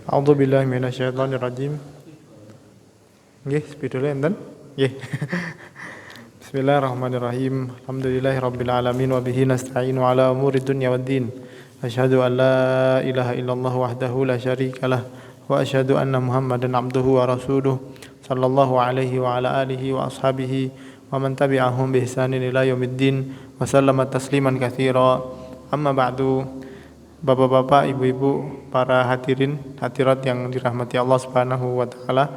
A'udzubillahi minasyaitonirrajim. Nggih, spidole enten? Nggih. Bismillahirrahmanirrahim. Alhamdulillahirabbil alamin wa bihi nasta'inu ala umuri dunya waddin. Asyhadu an la ilaha illallah wahdahu la syarikalah wa asyhadu anna Muhammadan abduhu wa rasuluh sallallahu alaihi wa ala alihi wa ashabihi wa man tabi'ahum bi ihsanin ila yaumiddin wa sallama tasliman katsira. Amma ba'du. Bapak-bapak, ibu-ibu, para hadirin, hadirat yang dirahmati Allah Subhanahu wa taala.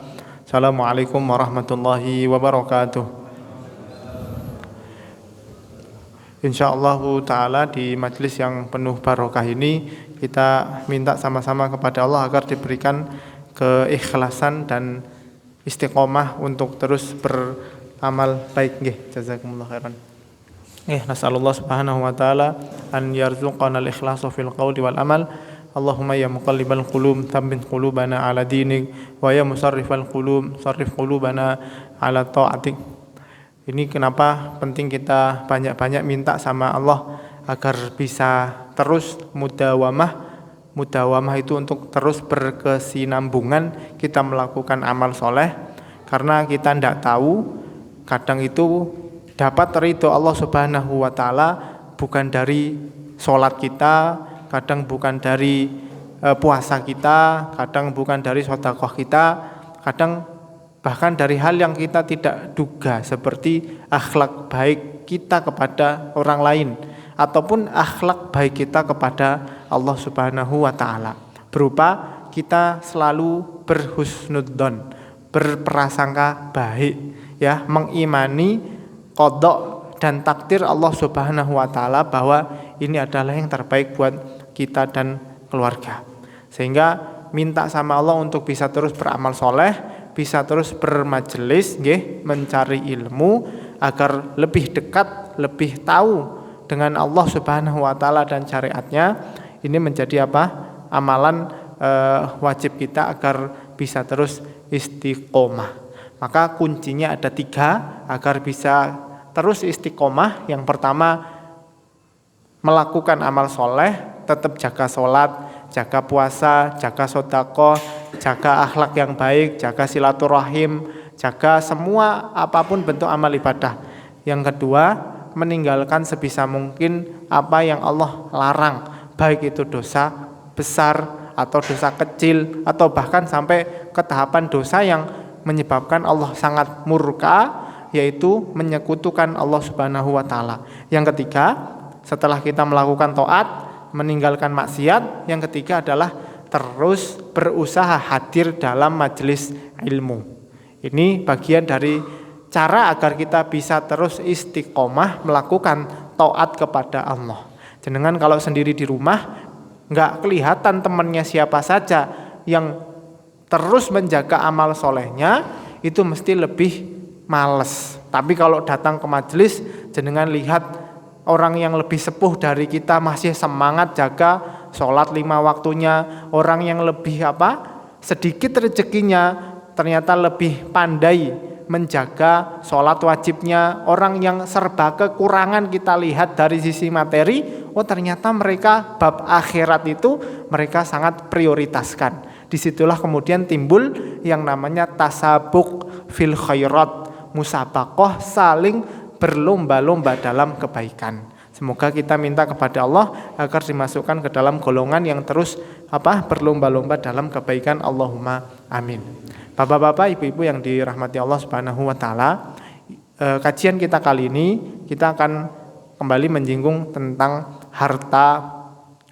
Assalamualaikum warahmatullahi wabarakatuh. Insyaallah taala di majelis yang penuh barokah ini kita minta sama-sama kepada Allah agar diberikan keikhlasan dan istiqomah untuk terus beramal baik nggih. Jazakumullah khairan. Nasallallahu subhanahu wa ta'ala an yarzuqana al-ikhlasa fil qawli wal amal. Allahumma ya muqallibal qulub tsabbit qulubana ala dinik wa ya musarrifal qulub sarrif qulubana ala ta'atik. Ini kenapa penting kita banyak-banyak minta sama Allah agar bisa terus mudawamah. Mudawamah itu untuk terus berkesinambungan kita melakukan amal soleh, karena kita tidak tahu kadang itu dapat ridho Allah Subhanahu wa taala bukan dari sholat kita, kadang bukan dari puasa kita, kadang bukan dari sedekah kita, kadang bahkan dari hal yang kita tidak duga seperti akhlak baik kita kepada orang lain ataupun akhlak baik kita kepada Allah Subhanahu wa taala. Berupa kita selalu berhusnudzon, berprasangka baik, ya, mengimani qada dan takdir Allah Subhanahu wa taala bahwa ini adalah yang terbaik buat kita dan keluarga. Sehingga minta sama Allah untuk bisa terus beramal soleh, bisa terus bermajelis nggih, mencari ilmu agar lebih dekat, lebih tahu dengan Allah Subhanahu wa taala dan syariatnya. Ini menjadi apa? Amalan wajib kita agar bisa terus istiqomah. Maka kuncinya ada 3 agar bisa terus istiqomah. Yang pertama, melakukan amal soleh, tetap jaga sholat, jaga puasa, jaga sedekah, jaga akhlak yang baik, jaga silaturahim, jaga semua apapun bentuk amal ibadah. Yang kedua, meninggalkan sebisa mungkin apa yang Allah larang, baik itu dosa besar atau dosa kecil atau bahkan sampai ke tahapan dosa yang menyebabkan Allah sangat murka, yaitu menyekutukan Allah Subhanahu wa taala. Yang ketiga, setelah kita melakukan taat, meninggalkan maksiat, yang ketiga adalah terus berusaha hadir dalam majelis ilmu. Ini bagian dari cara agar kita bisa terus istiqomah melakukan taat kepada Allah. Jenengan kalau sendiri di rumah enggak kelihatan temannya siapa saja yang terus menjaga amal solehnya, itu mesti lebih males. Tapi kalau datang ke majelis, jenengan lihat orang yang lebih sepuh dari kita masih semangat jaga sholat 5 waktunya, orang yang lebih sedikit rezekinya ternyata lebih pandai menjaga sholat wajibnya, orang yang serba kekurangan kita lihat dari sisi materi, ternyata mereka bab akhirat itu mereka sangat prioritaskan. Disitulah kemudian timbul yang namanya tasabuk fil khairat, musabaqah, saling berlomba-lomba dalam kebaikan. Semoga kita minta kepada Allah agar dimasukkan ke dalam golongan yang terus berlomba-lomba dalam kebaikan. Allahumma amin. Bapak-bapak, ibu-ibu yang dirahmati Allah Subhanahu wa taala, kajian kita kali ini kita akan kembali menyinggung tentang harta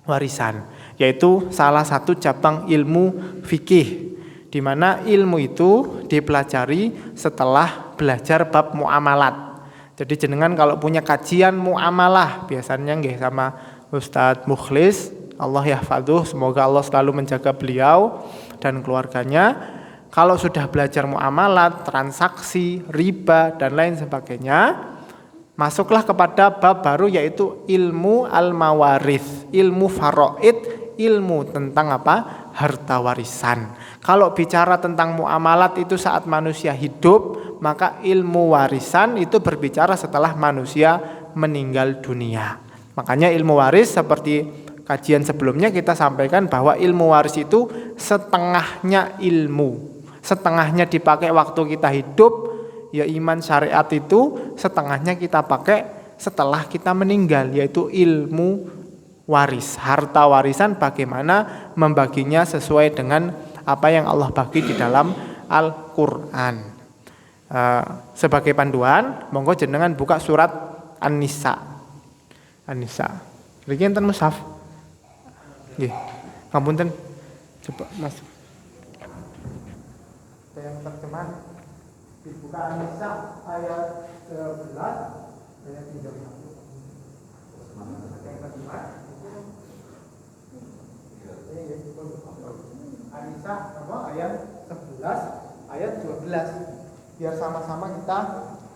warisan, yaitu salah satu cabang ilmu fikih, di mana ilmu itu dipelajari setelah belajar bab muamalat. Jadi jenengan kalau punya kajian muamalah, biasanya nggih sama Ustadz Mukhlis, Allah yahfadzuh, semoga Allah selalu menjaga beliau dan keluarganya. Kalau sudah belajar muamalat, transaksi, riba dan lain sebagainya, masuklah kepada bab baru, yaitu ilmu al-mawarith, ilmu faraid, ilmu tentang harta warisan. Kalau bicara tentang muamalat itu saat manusia hidup, maka ilmu warisan itu berbicara setelah manusia meninggal dunia. Makanya ilmu waris seperti kajian sebelumnya kita sampaikan bahwa ilmu waris itu setengahnya ilmu. Setengahnya dipakai waktu kita hidup, ya iman syariat itu, setengahnya kita pakai setelah kita meninggal, yaitu ilmu waris, harta warisan, bagaimana membaginya sesuai dengan apa yang Allah bagi di dalam Al-Quran. Sebagai panduan, monggo jenengan buka surat An-Nisa. An-Nisa. Niki enten mushaf. Nggih. Ngapunten. Coba Mas. Yang terjemahan dibuka An-Nisa ayat 11 ayat 31. Yang terjemahan An-Nisa apa ayat 11 ayat 12. Biar sama-sama kita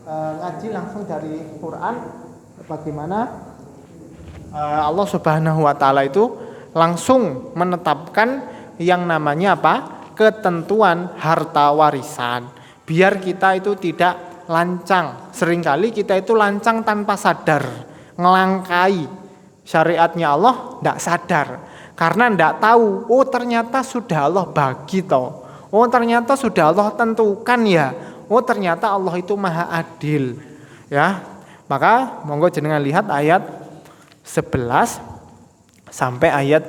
ngaji langsung dari Quran bagaimana Allah Subhanahu wa taala itu langsung menetapkan yang namanya apa? Ketentuan harta warisan. Biar kita itu tidak lancang. Seringkali kita itu lancang tanpa sadar, ngelangkai syariatnya Allah tidak sadar. Karena tidak tahu, oh ternyata sudah Allah bagi toh. Oh ternyata sudah Allah tentukan ya. Oh ternyata Allah itu maha adil. Ya. Maka monggo jenengan lihat ayat 11 sampai ayat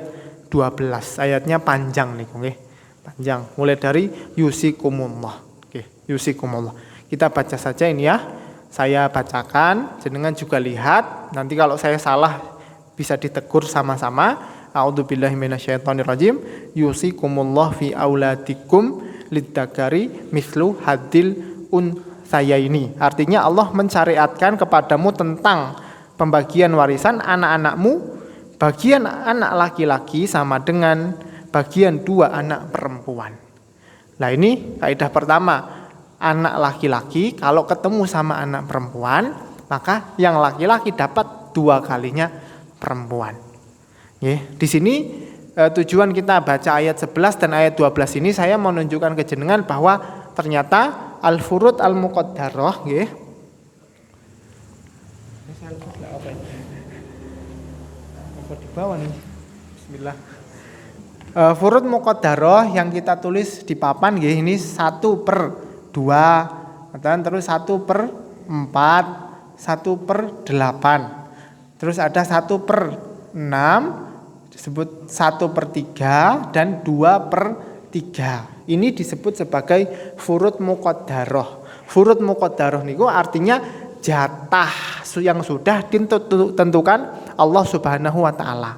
12. Ayatnya panjang nih, nggih. Panjang. Mulai dari yusikumullah. Oke, yusikumullah. Kita baca saja ini ya. Saya bacakan, jenengan juga lihat. Nanti kalau saya salah bisa ditegur sama-sama. A'udzubillahi minasyaitonirrajim. Yusikumullah fi auladikum lidzakari mislu hadil saya ini. Artinya Allah mensyariatkan kepadamu tentang pembagian warisan anak-anakmu, bagian anak laki-laki sama dengan bagian 2 anak perempuan. Nah ini kaidah pertama, anak laki-laki kalau ketemu sama anak perempuan, maka yang laki-laki dapat 2 kalinya perempuan. Di sini tujuan kita baca ayat 11 dan ayat 12 ini saya mau menunjukkan ke jenengan bahwa ternyata al-furud al-muqaddarah nggih. Apa di bawah nih? Bismillah. Furud muqaddarah yang kita tulis di papan nggih ini 1/2, terus 1/4, 1/8. Terus ada 1/6 disebut 1/3 dan 2/3. Ini disebut sebagai furud muqaddarah. Furud muqaddarah niku artinya jatah yang sudah ditentukan Allah Subhanahu wa taala.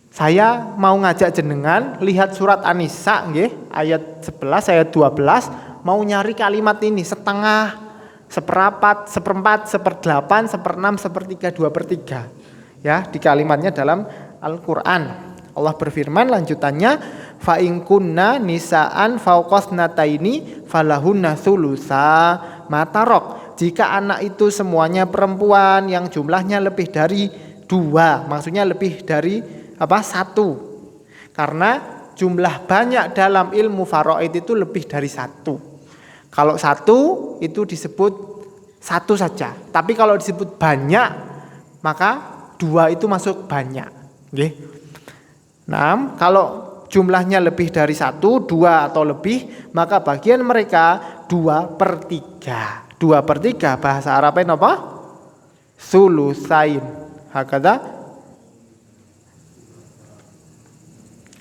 Saya mau ngajak jenengan lihat surat An-Nisa nggih, ayat 11 ayat 12, mau nyari kalimat ini setengah, 1/4, 1/4, 1/8, 1/6, 1/3, 2/3. Ya, di kalimatnya dalam Al-Qur'an. Allah berfirman lanjutannya, fa in kunna nisaan fauqasnataini falahunna tsulusa ma tarok. Jika anak itu semuanya perempuan yang jumlahnya lebih dari 2, maksudnya lebih dari 1. Karena jumlah banyak dalam ilmu faraid itu lebih dari 1. Kalau 1 itu disebut 1 saja. Tapi kalau disebut banyak, maka 2 itu masuk banyak. Nggih. Nah, kalau jumlahnya lebih dari 1, 2 atau lebih, maka bagian mereka 2/3. 2/3 bahasa Arabnya apa? Sulusain. Hakada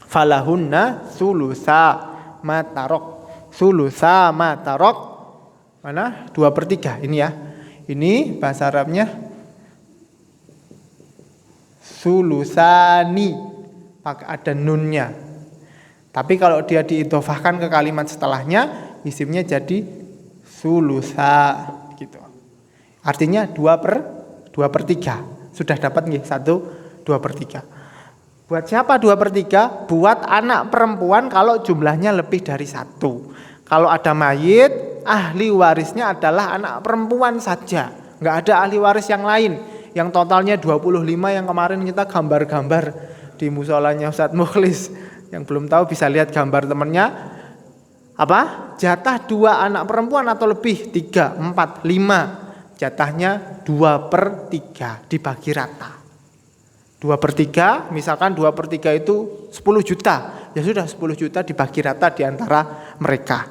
falahunna sulusa matarok. Sulusa matarok. Mana? 2/3 ini ya. Ini bahasa Arabnya sulusani. Ada nunnya. Tapi kalau dia diidhofahkan ke kalimat setelahnya, isimnya jadi sulusa gitu. Artinya 2/3. Sudah dapat nggih 2/3. Buat siapa 2/3? Buat anak perempuan kalau jumlahnya lebih dari 1. Kalau ada mayit, ahli warisnya adalah anak perempuan saja. Enggak ada ahli waris yang lain. Yang totalnya 25 yang kemarin kita gambar-gambar di musolanya Ustadz Mukhlis. Yang belum tahu bisa lihat gambar temennya. Jatah 2 anak perempuan atau lebih, 3, 4, 5. Jatahnya 2/3 dibagi rata. 2/3, misalkan 2/3 itu 10 juta. Ya sudah 10 juta dibagi rata di antara mereka.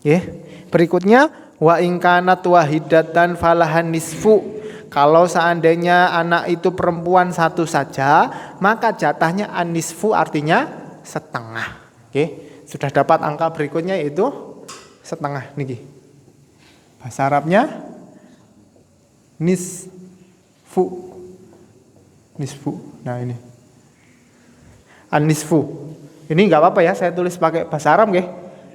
Ya. Berikutnya wa in kanat wahidatan falahan nisfu. Kalau seandainya anak itu perempuan satu saja, maka jatahnya anisfu artinya setengah. Oke. Sudah dapat angka berikutnya yaitu setengah niki. Bahasa Arabnya nisfu. Nisfu. Nah ini An-nisfu. Ini nggak apa-apa ya, saya tulis pakai bahasa Arab nggih.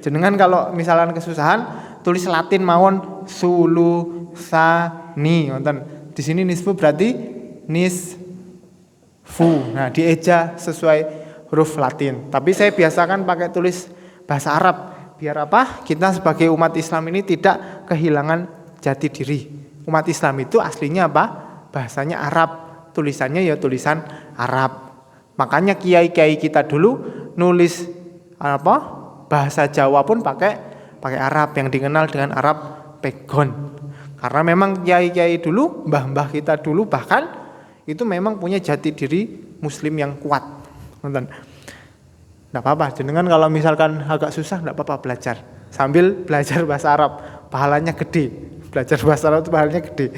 Jenengan kalau misalnya kesusahan tulis Latin mawon sulusani wonten. Di sini nisfu berarti nisfu. Nah, dieja sesuai huruf Latin. Tapi saya biasakan pakai tulis bahasa Arab. Biar apa? Kita sebagai umat Islam ini tidak kehilangan jati diri. Umat Islam itu aslinya apa? Bahasanya Arab. Tulisannya ya tulisan Arab. Makanya kiai-kiai kita dulu nulis apa? Bahasa Jawa pun pakai Arab yang dikenal dengan Arab Pegon. Karena memang kiai-kiai dulu, mbah-mbah kita dulu bahkan itu memang punya jati diri muslim yang kuat. Nonton. Enggak apa-apa, jenengan kalau misalkan agak susah enggak apa-apa belajar. Sambil belajar bahasa Arab, pahalanya gede. Belajar bahasa Arab itu pahalanya gede.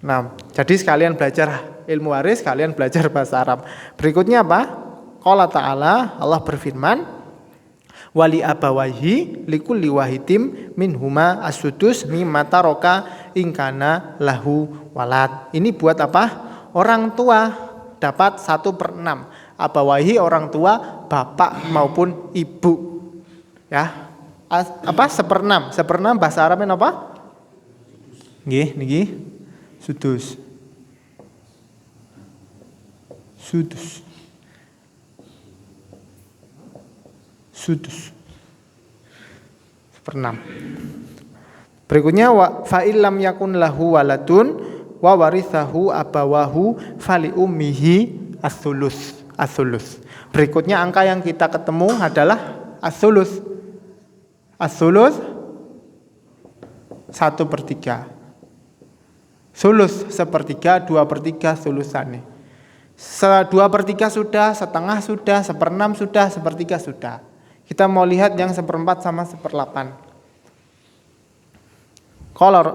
Nah, jadi sekalian belajar ilmu waris, sekalian belajar bahasa Arab. Berikutnya apa? Qala ta'ala, Allah berfirman, wali abawaihi likulli wahidin minhuma as-sudus mimma taraka in kana lahu walad. Ini buat apa? Orang tua dapat 1/6. Abawaihi orang tua, bapak maupun ibu. Ya. Apa? 1/6. 1/6 bahasa Arabnya apa? Nggih, niki. Sudus. Sudus. Sudus. 1/6. Berikutnya fa illam yakun lahu waladun wa warithahu abawahu fali ummihi as-sulus. As-sulus. Berikutnya angka yang kita ketemu adalah as-sulus. As-sulus 1/3. Sulus 1/3, 2/3 sulusannya. 2/3 sudah, setengah sudah, 1/6 sudah, 1/3 sudah. Kita mau lihat yang 1/4 sama 1/8. Qala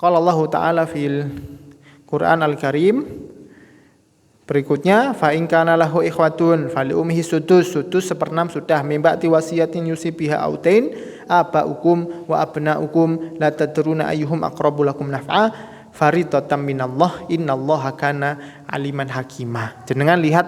Allah Ta'ala fil Quran Al-Karim. Berikutnya fa in kana lahu ikhwatun fali ummihi sudus 1/6 sudah mimba'ti wasiyatin yusibiha autain abaukum wa abnaukum la tadruna ayyuhum aqrabu lakum naf'a faridatan minallah innallaha kana aliman hakimah. Jenengan lihat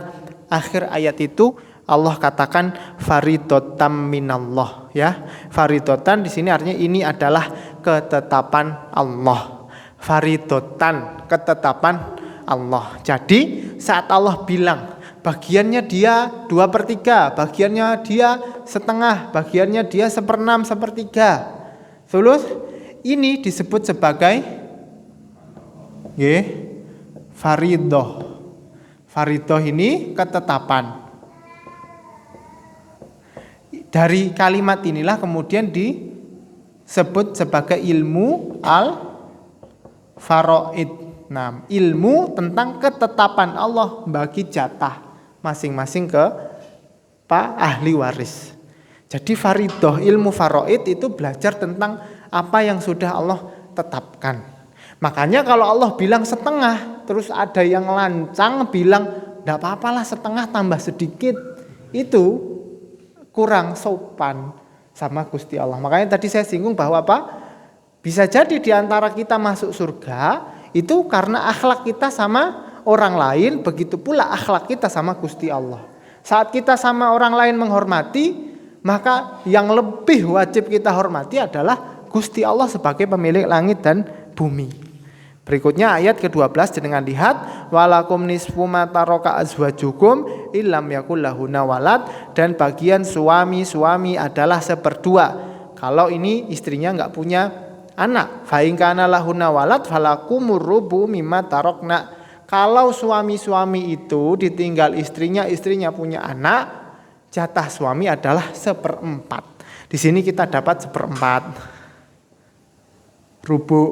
akhir ayat itu Allah katakan faridatan minallah ya. Faridatan di sini artinya ini adalah ketetapan Allah. Faridatan, ketetapan Allah. Jadi saat Allah bilang bagiannya dia 2/3, bagiannya dia setengah, bagiannya dia 1/6, 1/3. Sulus ini disebut sebagai faridoh. Faridoh ini ketetapan. Dari kalimat inilah kemudian disebut sebagai ilmu al-faraid. Nah, ilmu tentang ketetapan Allah bagi jatah masing-masing ke ahli waris. Jadi faridoh, ilmu faraid itu belajar tentang apa yang sudah Allah tetapkan. Makanya kalau Allah bilang setengah, terus ada yang lancang bilang enggak apa-apalah setengah tambah sedikit, itu kurang sopan sama Gusti Allah. Makanya tadi saya singgung bahwa apa? Bisa jadi di antara kita masuk surga itu karena akhlak kita sama orang lain, begitu pula akhlak kita sama Gusti Allah. Saat kita sama orang lain menghormati, maka yang lebih wajib kita hormati adalah Gusti Allah sebagai pemilik langit dan bumi. Berikutnya ayat ke-12 dengan lihat walakum nisfu ma taraka azwajukum illam yakul lahunna walad, dan bagian suami-suami adalah 1/2 kalau ini istrinya enggak punya anak. Fa in kana lahunna walad falakumur rubu mimma tarokna. Kalau suami-suami itu ditinggal istrinya punya anak, jatah suami adalah 1/4. Di sini kita dapat 1/4. Rubu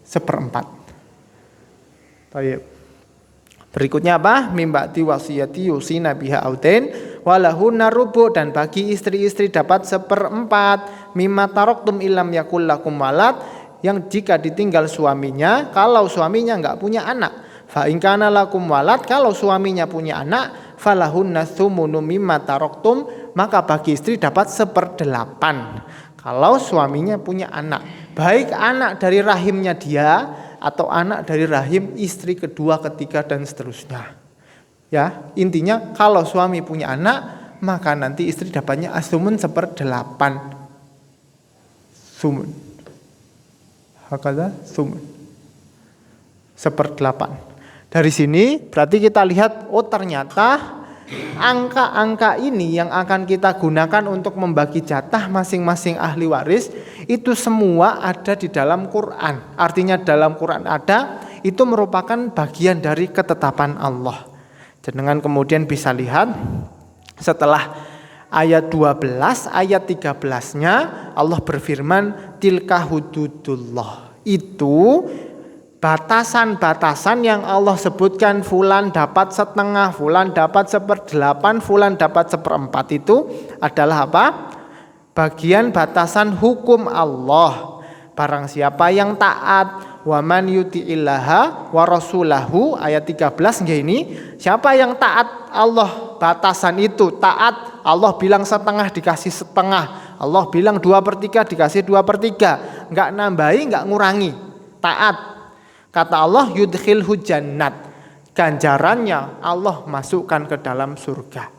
1/4. Baik. Berikutnya apa? Mimba'di wasiyati yusina biha autain walahunna rubu, dan bagi istri-istri dapat 1/4 mimma taraktum illam yakul lakum walad, yang jika ditinggal suaminya kalau suaminya enggak punya anak. Fa in kana lakum walad, kalau suaminya punya anak, falahunna tsumunu mimma taraktum, maka bagi istri dapat 1/8 kalau suaminya punya anak, baik anak dari rahimnya dia atau anak dari rahim istri kedua, ketiga, dan seterusnya. Ya, intinya kalau suami punya anak, maka nanti istri dapatnya as-sumun 1/8. Sumun. Hakada sumun. 1/8. Dari sini berarti kita lihat, oh ternyata angka-angka ini yang akan kita gunakan untuk membagi jatah masing-masing ahli waris itu semua ada di dalam Quran. Artinya dalam Quran ada, itu merupakan bagian dari ketetapan Allah. Jenengan kemudian bisa lihat setelah ayat 12, ayat 13-nya Allah berfirman tilka hududullah. Itu batasan-batasan yang Allah sebutkan, fulan dapat 1/2, fulan dapat 1/8, fulan dapat 1/4, itu adalah apa? Bagian batasan hukum Allah. Barang siapa yang taat, wa man yuti'illaha wa rasulahu, ayat 13 nggih ini, siapa yang taat Allah, batasan itu taat, Allah bilang 1/2 dikasih 1/2, Allah bilang 2/3 dikasih 2/3, enggak nambahi, enggak ngurangi, taat. Kata Allah yudkhilhu jannat, ganjarannya Allah masukkan ke dalam surga.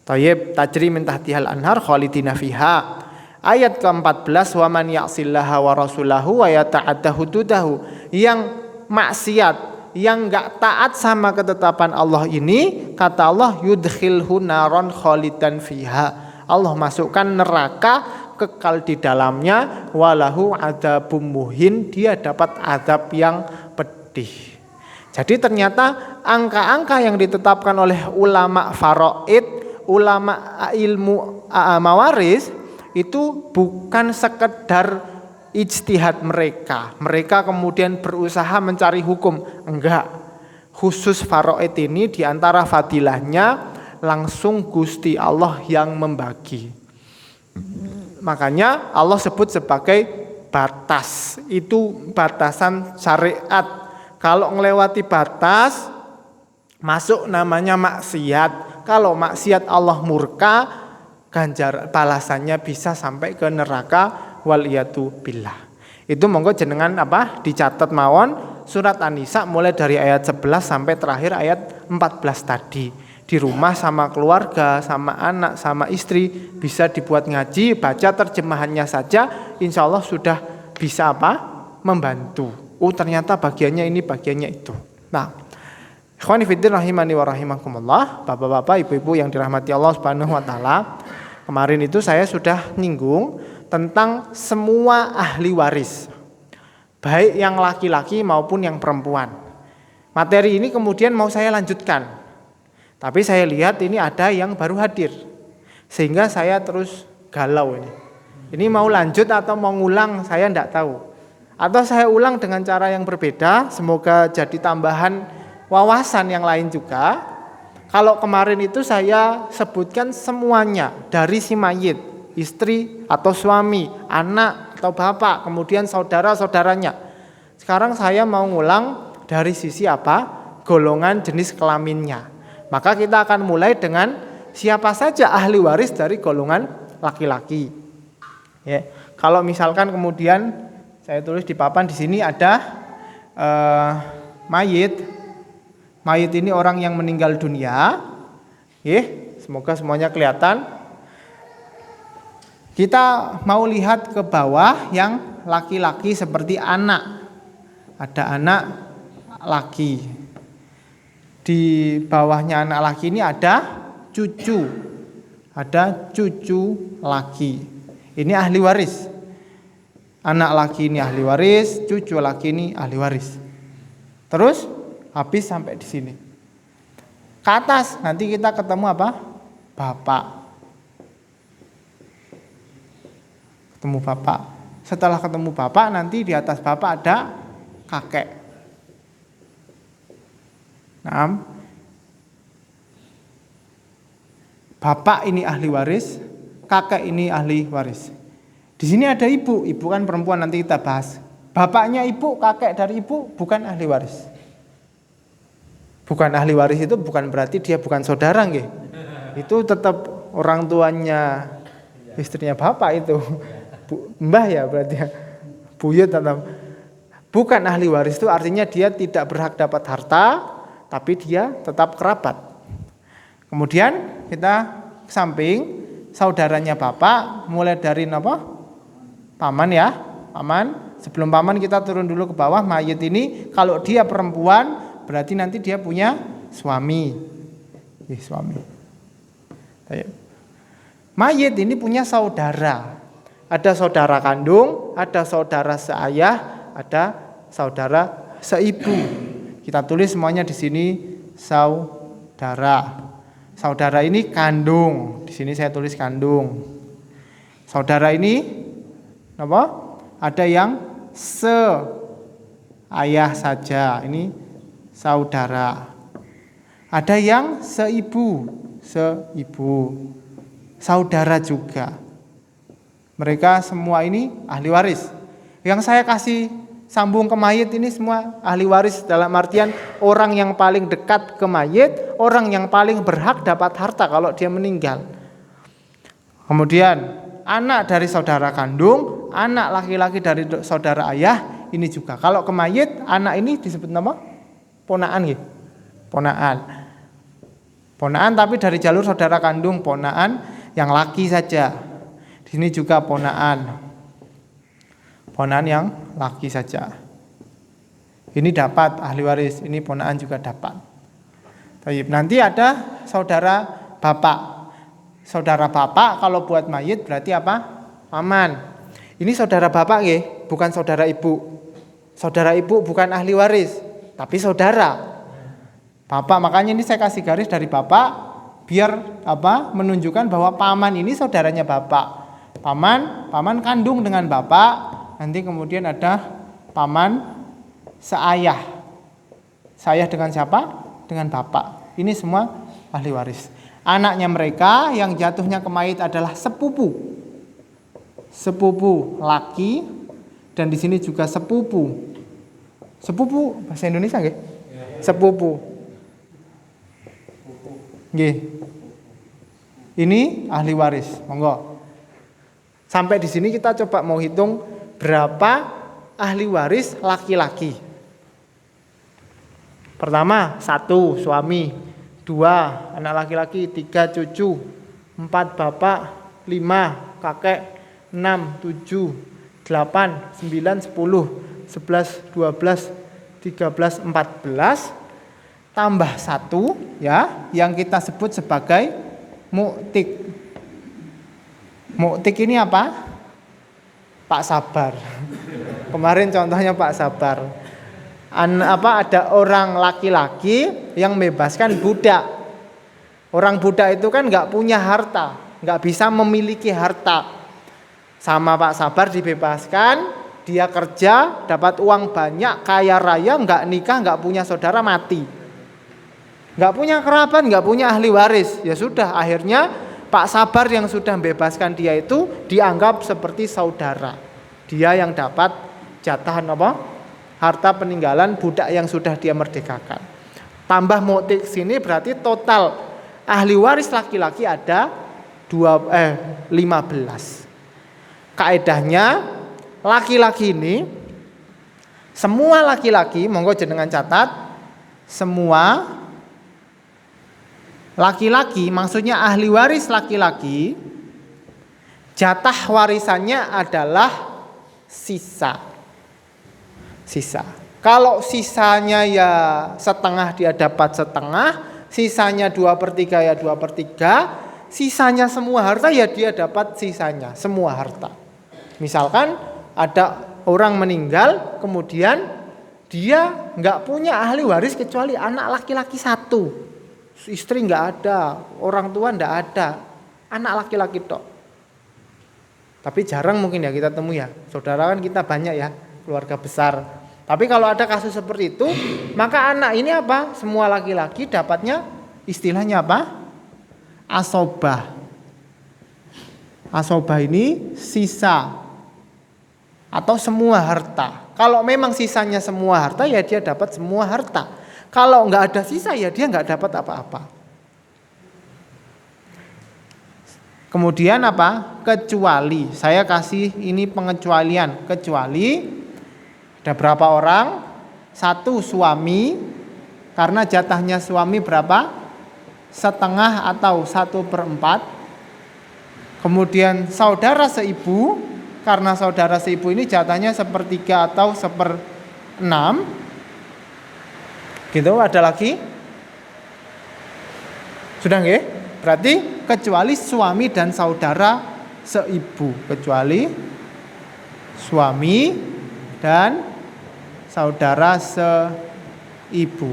Thayyib, tajri min tahtihal anhar khalidina fiha. Ayat ke-14, wa man ya'sillaha wa rasulahu wa yata'adda hududahu, yang maksiat, yang enggak taat sama ketetapan Allah ini, kata Allah yudkhilhu naron khalidan fiha, Allah masukkan neraka kekal di dalamnya, walahu adzabum muhin, dia dapat azab yang pedih. Jadi ternyata angka-angka yang ditetapkan oleh ulama faraid, ulama ilmu mawaris, itu bukan sekedar ijtihad mereka. Mereka kemudian berusaha mencari hukum, enggak. Khusus faraid ini diantara fadilahnya langsung Gusti Allah yang membagi. Makanya Allah sebut sebagai batas, itu batasan syariat. Kalau melewati batas masuk namanya maksiat. Kalau maksiat Allah murka, ganjar balasannya bisa sampai ke neraka, waliyatu billah. Itu monggo jenengan apa dicatat mawon surat An-Nisa mulai dari ayat 11 sampai terakhir ayat 14 tadi. Di rumah sama keluarga, sama anak, sama istri bisa dibuat ngaji, baca terjemahannya saja, insya Allah sudah bisa apa? Membantu. Oh ternyata bagiannya ini, bagiannya itu. Nah, ikhwani fiddin rahimani wa rahimakumullah, bapak-bapak, ibu-ibu yang dirahmati Allah Subhanahu wa taala. Kemarin itu saya sudah nyinggung tentang semua ahli waris, baik yang laki-laki maupun yang perempuan. Materi ini kemudian mau saya lanjutkan. Tapi saya lihat ini ada yang baru hadir, sehingga saya terus galau ini. Ini mau lanjut atau mau ngulang saya tidak tahu. Atau saya ulang dengan cara yang berbeda, semoga jadi tambahan wawasan yang lain juga. Kalau kemarin itu saya sebutkan semuanya dari si mayit, istri atau suami, anak atau bapak, kemudian saudara-saudaranya. Sekarang saya mau ngulang dari sisi apa? Golongan jenis kelaminnya. Maka kita akan mulai dengan siapa saja ahli waris dari golongan laki-laki. Ya, kalau misalkan kemudian saya tulis di papan di sini ada mayit. Mayit ini orang yang meninggal dunia. Ya, semoga semuanya kelihatan. Kita mau lihat ke bawah yang laki-laki seperti anak. Ada anak laki. Di bawahnya anak laki ini ada cucu. Ada cucu laki. Ini ahli waris. Anak laki ini ahli waris, cucu laki ini ahli waris. Terus habis sampai di sini. Ke atas nanti kita ketemu apa? Bapak. Ketemu bapak. Setelah ketemu bapak nanti di atas bapak ada kakek. Naam. Bapak ini ahli waris, kakek ini ahli waris. Di sini ada ibu kan perempuan, nanti kita bahas. Bapaknya ibu, kakek dari ibu bukan ahli waris. Bukan ahli waris itu bukan berarti dia bukan saudara nggih. Itu tetap orang tuanya istrinya bapak itu. Mbah ya berarti ya. Buyut tetap. Bukan ahli waris itu artinya dia tidak berhak dapat harta, tapi dia tetap kerabat. Kemudian kita samping saudaranya bapak, mulai dari apa? Paman ya, paman. Sebelum paman kita turun dulu ke bawah. Mayit ini kalau dia perempuan berarti nanti dia punya suami. Suami. Mayit ini punya saudara. Ada saudara kandung, ada saudara seayah, ada saudara seibu. Kita tulis semuanya di sini saudara. Saudara ini kandung. Di sini saya tulis kandung. Saudara ini apa? Ada yang seayah saja. Ini saudara. Ada yang seibu. Saudara juga. Mereka semua ini ahli waris. Yang saya kasih sambung ke mayit ini semua ahli waris dalam artian orang yang paling dekat ke mayit, orang yang paling berhak dapat harta kalau dia meninggal. Kemudian anak dari saudara kandung, anak laki-laki dari saudara ayah, ini juga. Kalau ke mayit, anak ini disebut nama ponaan gitu. Ponaan tapi dari jalur saudara kandung, ponaan yang laki saja. Di sini juga ponaan yang laki saja. Ini dapat ahli waris, ini ponaan juga dapat. Nanti ada saudara bapak. Saudara bapak kalau buat mayit berarti apa? Paman. Ini saudara bapak nggih, bukan saudara ibu. Saudara ibu bukan ahli waris, tapi saudara. Bapak, makanya ini saya kasih garis dari bapak biar apa? Menunjukkan bahwa paman ini saudaranya bapak. Paman kandung dengan bapak, nanti kemudian ada paman seayah. Seayah dengan siapa? Dengan bapak. Ini semua ahli waris. Anaknya mereka yang jatuhnya ke mayit adalah sepupu laki, dan di sini juga sepupu bahasa Indonesia nggih? Sepupu. Nggih. Ini ahli waris. Monggo. Sampai di sini kita coba mau hitung berapa ahli waris laki-laki. Pertama, 1 suami, 2 anak laki-laki, 3 cucu, 4 bapak, 5 kakek, 6 7 8 9 10 11 12 13 14 tambah 1 ya, yang kita sebut sebagai mu'tik. Mu'tik ini apa? Pak Sabar. Kemarin contohnya Pak Sabar. Ada orang laki-laki yang membebaskan budak. Orang budak itu kan nggak punya harta, nggak bisa memiliki harta. Sama Pak Sabar dibebaskan, dia kerja, dapat uang banyak, kaya raya, nggak nikah, nggak punya saudara, mati. Nggak punya kerabat, nggak punya ahli waris. Ya sudah, akhirnya Pak Sabar yang sudah membebaskan dia itu dianggap seperti saudara. Dia yang dapat jatahan apa? Harta peninggalan budak yang sudah dia merdekakan. Tambah mu'tik sini berarti total ahli waris laki-laki ada 15. Kaedahnya laki-laki ini, semua laki-laki, monggo jenengan catat, semua laki-laki, maksudnya ahli waris laki-laki, jatah warisannya adalah sisa. Kalau sisanya ya setengah dia dapat setengah, sisanya 2/3 ya 2/3, sisanya semua harta ya dia dapat sisanya semua harta. Misalkan ada orang meninggal, kemudian dia nggak punya ahli waris kecuali anak laki-laki 1, istri nggak ada, orang tua nggak ada, anak laki-laki tok. Tapi jarang mungkin ya kita temui ya, saudara kan kita banyak ya, keluarga besar. Tapi kalau ada kasus seperti itu, maka anak ini apa? Semua laki-laki dapatnya istilahnya apa? Asobah. Asobah ini sisa atau semua harta. Kalau memang sisanya semua harta, ya dia dapat semua harta. Kalau nggak ada sisa, ya dia nggak dapat apa-apa. Kemudian apa? Kecuali, saya kasih ini pengecualian. Kecuali ada berapa orang? 1 suami, karena jatahnya suami berapa? Setengah atau 1/4. Kemudian saudara seibu, karena saudara seibu ini jatahnya 1/3 atau 1/6. Gitu, ada lagi? Sudah nggih? Berarti kecuali suami dan saudara seibu, kecuali suami dan saudara seibu.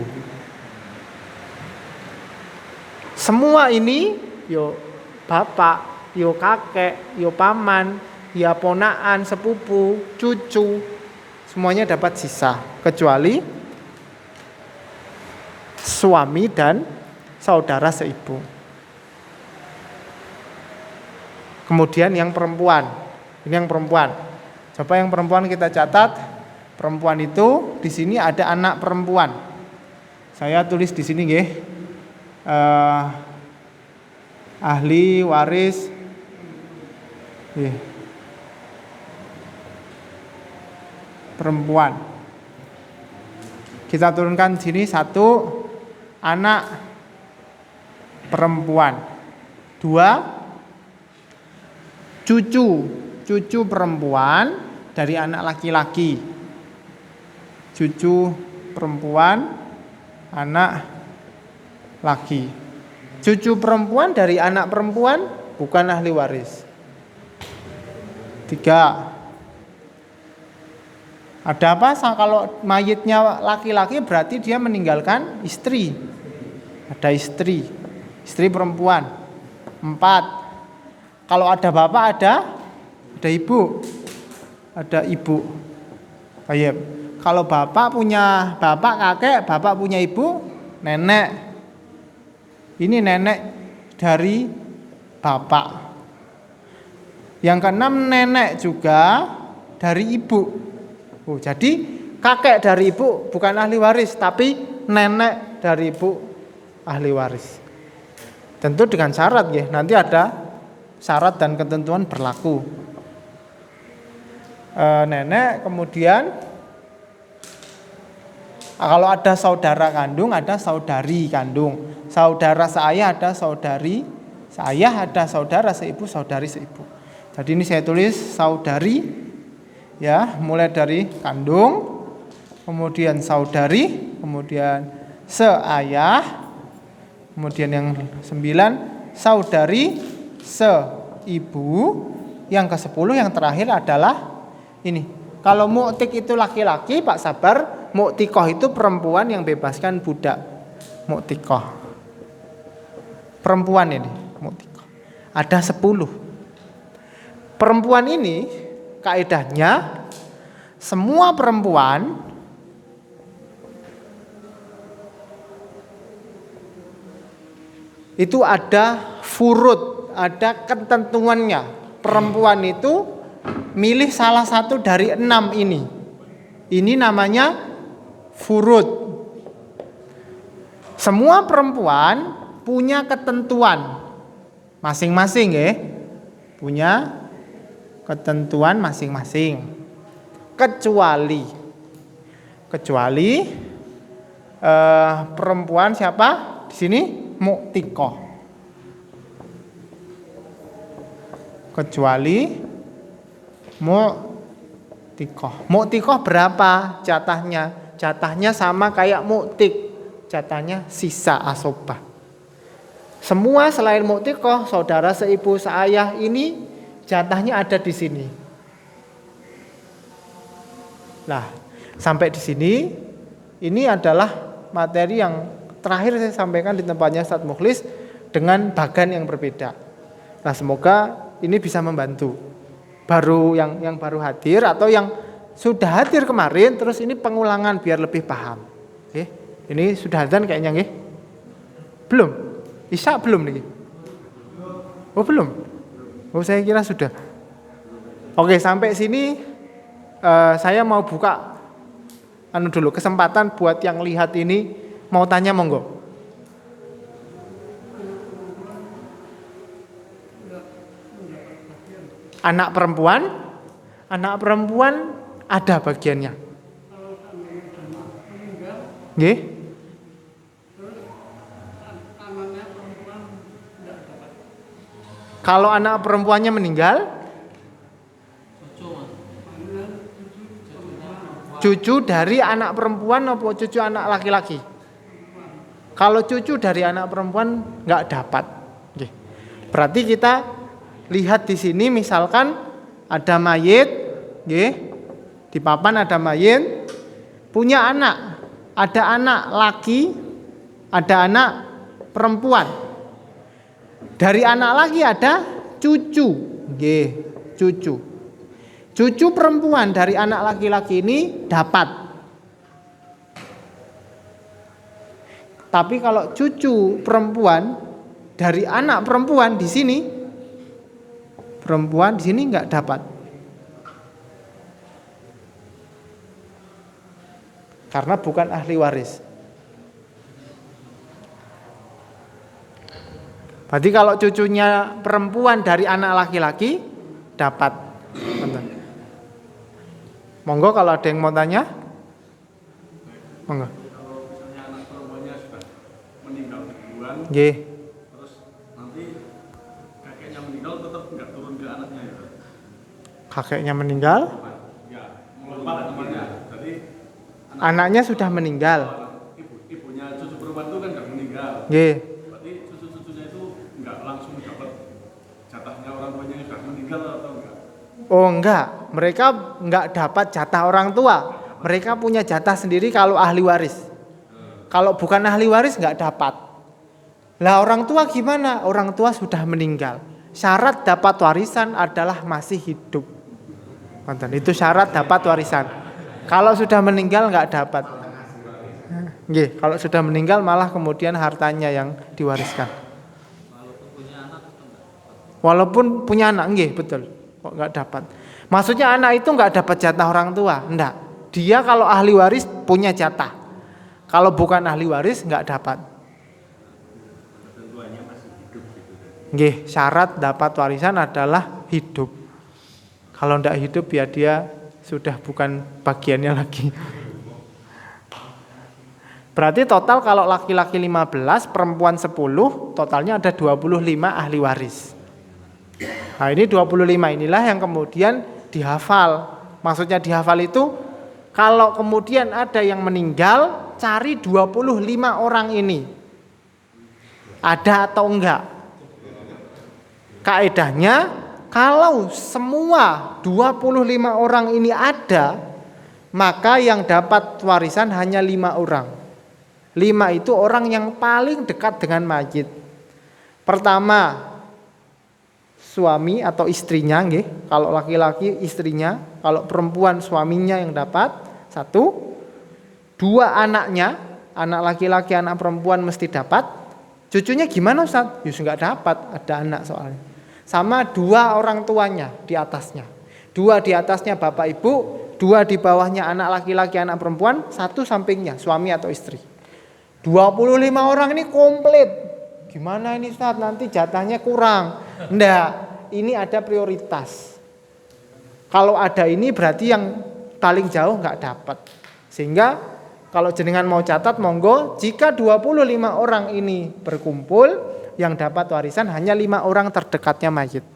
Semua ini yo bapak, yo kakek, yo paman, ya ponaan, sepupu, cucu, semuanya dapat sisa kecuali suami dan saudara seibu. Kemudian yang perempuan. Ini yang perempuan. Coba yang perempuan kita catat. Perempuan itu di sini ada anak perempuan. Saya tulis di sini nggih. Ahli waris perempuan. Kita turunkan di sini 1 anak perempuan. 2 cucu perempuan dari anak laki-laki. Cucu perempuan anak laki. Cucu perempuan dari anak perempuan bukan ahli waris. 3. Ada apa? Kalau mayitnya laki-laki berarti dia meninggalkan istri. Ada istri perempuan. 4. Kalau ada bapak ada ibu. Ada ibu. Baik. Kalau bapak punya bapak kakek, bapak punya ibu, nenek. Ini nenek dari bapak. Yang keenam nenek juga dari ibu. Jadi kakek dari ibu bukan ahli waris, tapi nenek dari ibu ahli waris. Tentu dengan syarat ya. Nanti ada syarat dan ketentuan berlaku. Nenek, kemudian kalau ada saudara kandung, ada saudari kandung. Saudara seayah ada saudari seayah, ada saudara seibu, saudari seibu. Jadi ini saya tulis saudari, ya, mulai dari kandung, kemudian saudari, kemudian seayah, kemudian yang 9 saudari seibu, yang ke-10 yang terakhir adalah ini. Kalau mu'tik itu laki-laki, Pak Sabar, mu'tikoh itu perempuan yang bebaskan budak. Mu'tikoh. Perempuan ini, mu'tikoh. Ada 10. Perempuan ini kaidahnya semua perempuan itu ada furud, ada ketentuannya. Perempuan itu milih salah satu dari 6 ini. Ini namanya furud. Semua perempuan punya ketentuan masing-masing ya. Punya ketentuan masing-masing. Kecuali perempuan siapa? Di sini mu'tikoh. Kecuali mu'tikoh. Mu'tikoh berapa jatahnya? Jatahnya sama kayak mu'tik. Jatahnya sisa asobah. Semua selain mu'tikoh, saudara seibu seayah ini jatahnya ada di sini. Nah, sampai di sini ini adalah materi yang terakhir saya sampaikan di tempatnya Ustadz Mukhlis dengan bagan yang berbeda. Nah, semoga ini bisa membantu. Baru yang baru hadir atau yang sudah hadir kemarin, terus ini pengulangan biar lebih paham. Oke, ini sudah azan kayaknya nggih? Belum? Isya belum nih? Oh belum? Oh saya kira sudah. Oke, sampai sini saya mau buka dulu kesempatan buat yang lihat ini mau tanya monggo. Anak perempuan ada bagiannya. Nggih? Kalau anak perempuannya meninggal, cucu dari anak perempuan atau cucu anak laki-laki? Kalau cucu dari anak perempuan nggak dapat. Nggih. Berarti kita lihat di sini misalkan ada mayit, nggih. Di papan ada mayit, punya anak, ada anak laki, ada anak perempuan. Dari anak laki ada cucu, nggih, cucu. Cucu perempuan dari anak laki-laki ini dapat. Tapi kalau cucu perempuan dari anak perempuan di sini, perempuan di sini nggak dapat. Karena bukan ahli waris. Berarti kalau cucunya perempuan dari anak laki-laki dapat. Monggo kalau ada yang mau tanya. Monggo. Kalau misalnya anak perempuannya sudah meninggal duluan, terus nanti kakeknya meninggal tetap nggak turun ke anaknya ya? Kakeknya meninggal? Ya, melompat namanya. Jadi anaknya sudah meninggal. Ibunya cucu perempuan itu kan nggak meninggal. Berarti cucu-cucunya itu nggak langsung dapat jatahnya orang tuanya yang sudah meninggal atau enggak? Oh enggak, mereka enggak dapat jatah orang tua. Mereka punya jatah sendiri kalau ahli waris. Kalau bukan ahli waris enggak dapat. Lah orang tua gimana? Orang tua sudah meninggal. Syarat dapat warisan adalah masih hidup. Itu syarat dapat warisan. Kalau sudah meninggal enggak dapat. Nggih, kalau sudah meninggal malah kemudian hartanya yang diwariskan. Walaupun punya anak, nggih, betul. Kok enggak dapat? Maksudnya anak itu enggak dapat jatah orang tua? Enggak. Dia kalau ahli waris punya jatah. Kalau bukan ahli waris enggak dapat. Nggih, syarat dapat warisan adalah hidup. Kalau enggak hidup ya dia sudah bukan bagiannya lagi. Berarti total kalau laki-laki 15, perempuan 10, totalnya ada 25 ahli waris. Nah ini 25 inilah yang kemudian dihafal. Maksudnya dihafal itu kalau kemudian ada yang meninggal, cari 25 orang ini. Ada atau enggak? Kaedahnya kalau semua 25 orang ini ada, maka yang dapat warisan hanya 5 orang. 5 itu orang yang paling dekat dengan mayit. Pertama, suami atau istrinya, nggih. Kalau laki-laki istrinya, kalau perempuan suaminya yang dapat. 1. 2 anaknya, anak laki-laki, anak perempuan mesti dapat. Cucunya gimana Ustaz? Yus enggak dapat, ada anak soalnya. Sama 2 orang tuanya di atasnya. 2 di atasnya bapak ibu, 2 di bawahnya anak laki-laki, anak perempuan, 1 sampingnya suami atau istri. 25 orang ini komplit. Gimana ini Ustaz? Nanti jatahnya kurang. Enggak, ini ada prioritas. Kalau ada ini berarti yang paling jauh enggak dapat. Sehingga kalau jenengan mau catat monggo, jika 25 orang ini berkumpul, yang dapat warisan hanya 5 orang terdekatnya mayit.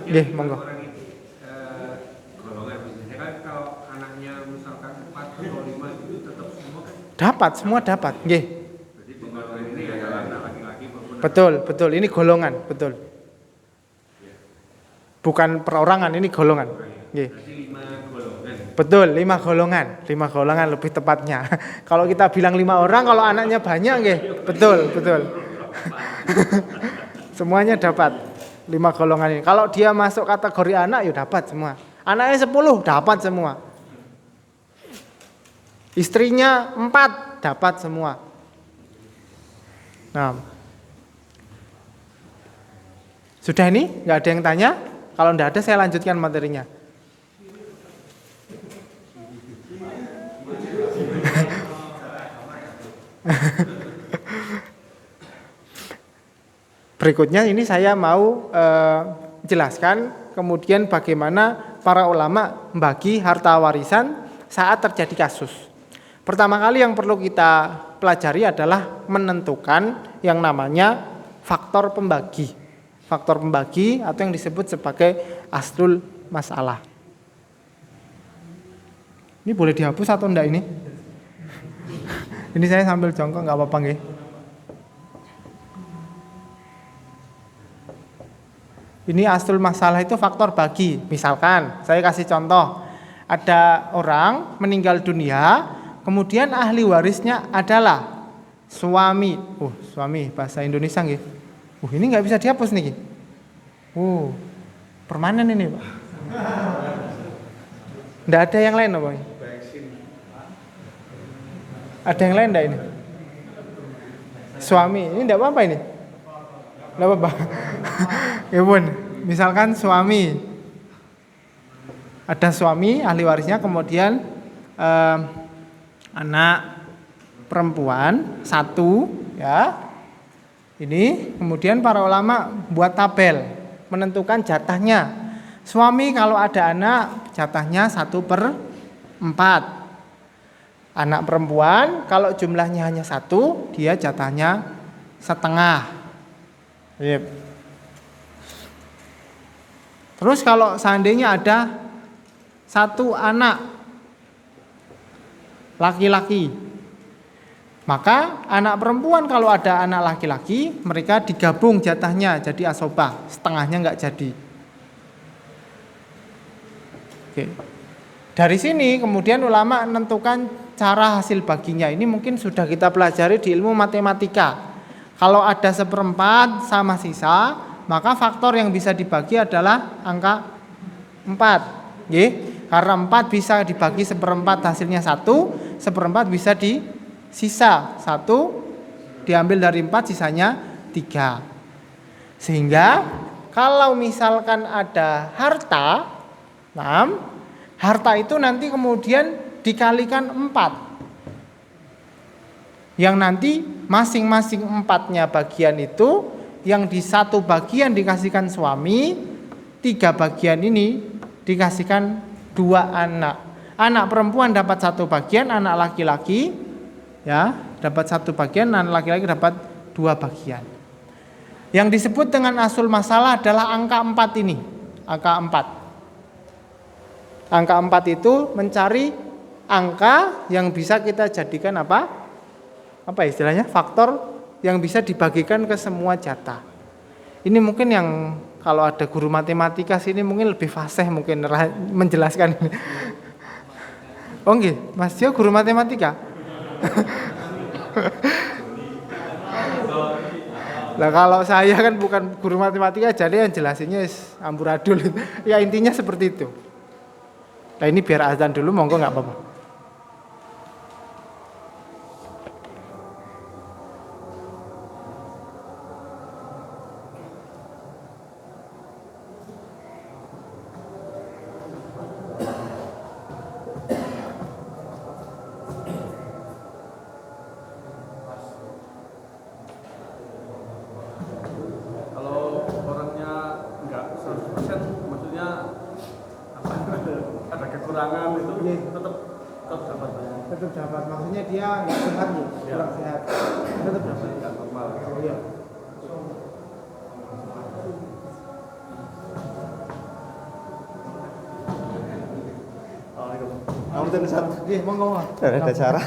Nggih, monggo. Golongan biasanya kan kalau anaknya misalkan 4 atau 5 itu tetap semua kan? Dapat, semua dapat. Nggih. Jadi golongan ini adalah anak laki-laki maupun Betul, ini golongan, betul. Bukan perorangan, ini golongan. Nggih. berarti 5 golongan. Betul, 5 golongan lebih tepatnya. Kalau kita bilang 5 orang, kalau anaknya banyak nggih. Betul. Semuanya dapat 5 golongan ini. Kalau dia masuk kategori anak ya dapat semua. Anaknya 10 dapat semua. Istrinya 4 dapat semua. Nah. Sudah ini? Enggak ada yang tanya? Kalau enggak ada saya lanjutkan materinya. Berikutnya ini saya mau jelaskan kemudian bagaimana para ulama membagi harta warisan saat terjadi kasus. Pertama kali yang perlu kita pelajari adalah menentukan yang namanya faktor pembagi. Faktor pembagi atau yang disebut sebagai aslul masalah. Ini boleh dihapus atau enggak ini? Ini saya sambil jongkok enggak apa-apa nggih. Ini aslul masalah itu faktor bagi. Misalkan saya kasih contoh, ada orang meninggal dunia, kemudian ahli warisnya adalah suami. Suami bahasa Indonesia nggih. Ini nggak bisa dihapus nih. Permanen ini, Pak. Nggak ada yang lain, Pak. Ada yang lain enggak ini? Suami, ini enggak apa-apa ini? Enggak apa-apa. Ya pun, misalkan suami. Ada suami, ahli warisnya, kemudian anak perempuan 1, ya. Ini kemudian para ulama buat tabel, menentukan jatahnya. Suami kalau ada anak, jatahnya 1/4. Anak perempuan kalau jumlahnya hanya 1, dia jatahnya 1/2. Yep. Terus kalau seandainya ada 1 anak laki-laki, maka anak perempuan kalau ada anak laki-laki, mereka digabung jatahnya jadi asobah, setengahnya enggak jadi. Oke. Dari sini kemudian ulama menentukan cara hasil baginya. Ini mungkin sudah kita pelajari di ilmu matematika. Kalau ada 1/4 sama sisa, maka faktor yang bisa dibagi adalah angka 4. Nggih, karena 4 bisa dibagi 1/4 hasilnya 1, 1/4 bisa sisa 1 diambil dari 4 sisanya 3. Sehingga kalau misalkan ada harta, harta itu nanti kemudian dikalikan 4. Yang nanti masing-masing 4-nya bagian itu yang di 1 bagian dikasihkan suami, 3 bagian ini dikasihkan 2 anak. Anak perempuan dapat 1 bagian, anak laki-laki ya dapat 1 bagian, anak laki-laki dapat 2 bagian. Yang disebut dengan asul masalah adalah angka 4 ini. Angka 4. Angka 4 itu mencari angka yang bisa kita jadikan apa istilahnya? Faktor yang bisa dibagikan ke semua jatah. Ini mungkin yang kalau ada guru matematika sini mungkin lebih fasih mungkin menjelaskan ini. Oh nggih, Mas Dio guru matematika. Lah kalau saya kan bukan guru matematika, jadi yang jelasinnya amburadul. Ya intinya seperti itu. Nah ini biar azan dulu, monggo nggak apa-apa. Tetap dapat, maksudnya dia nggak sehat nih, kurang sehat, tetap dapat. Nggak normal. Iya. Assalamualaikum. Iya, monggo. Ada cara.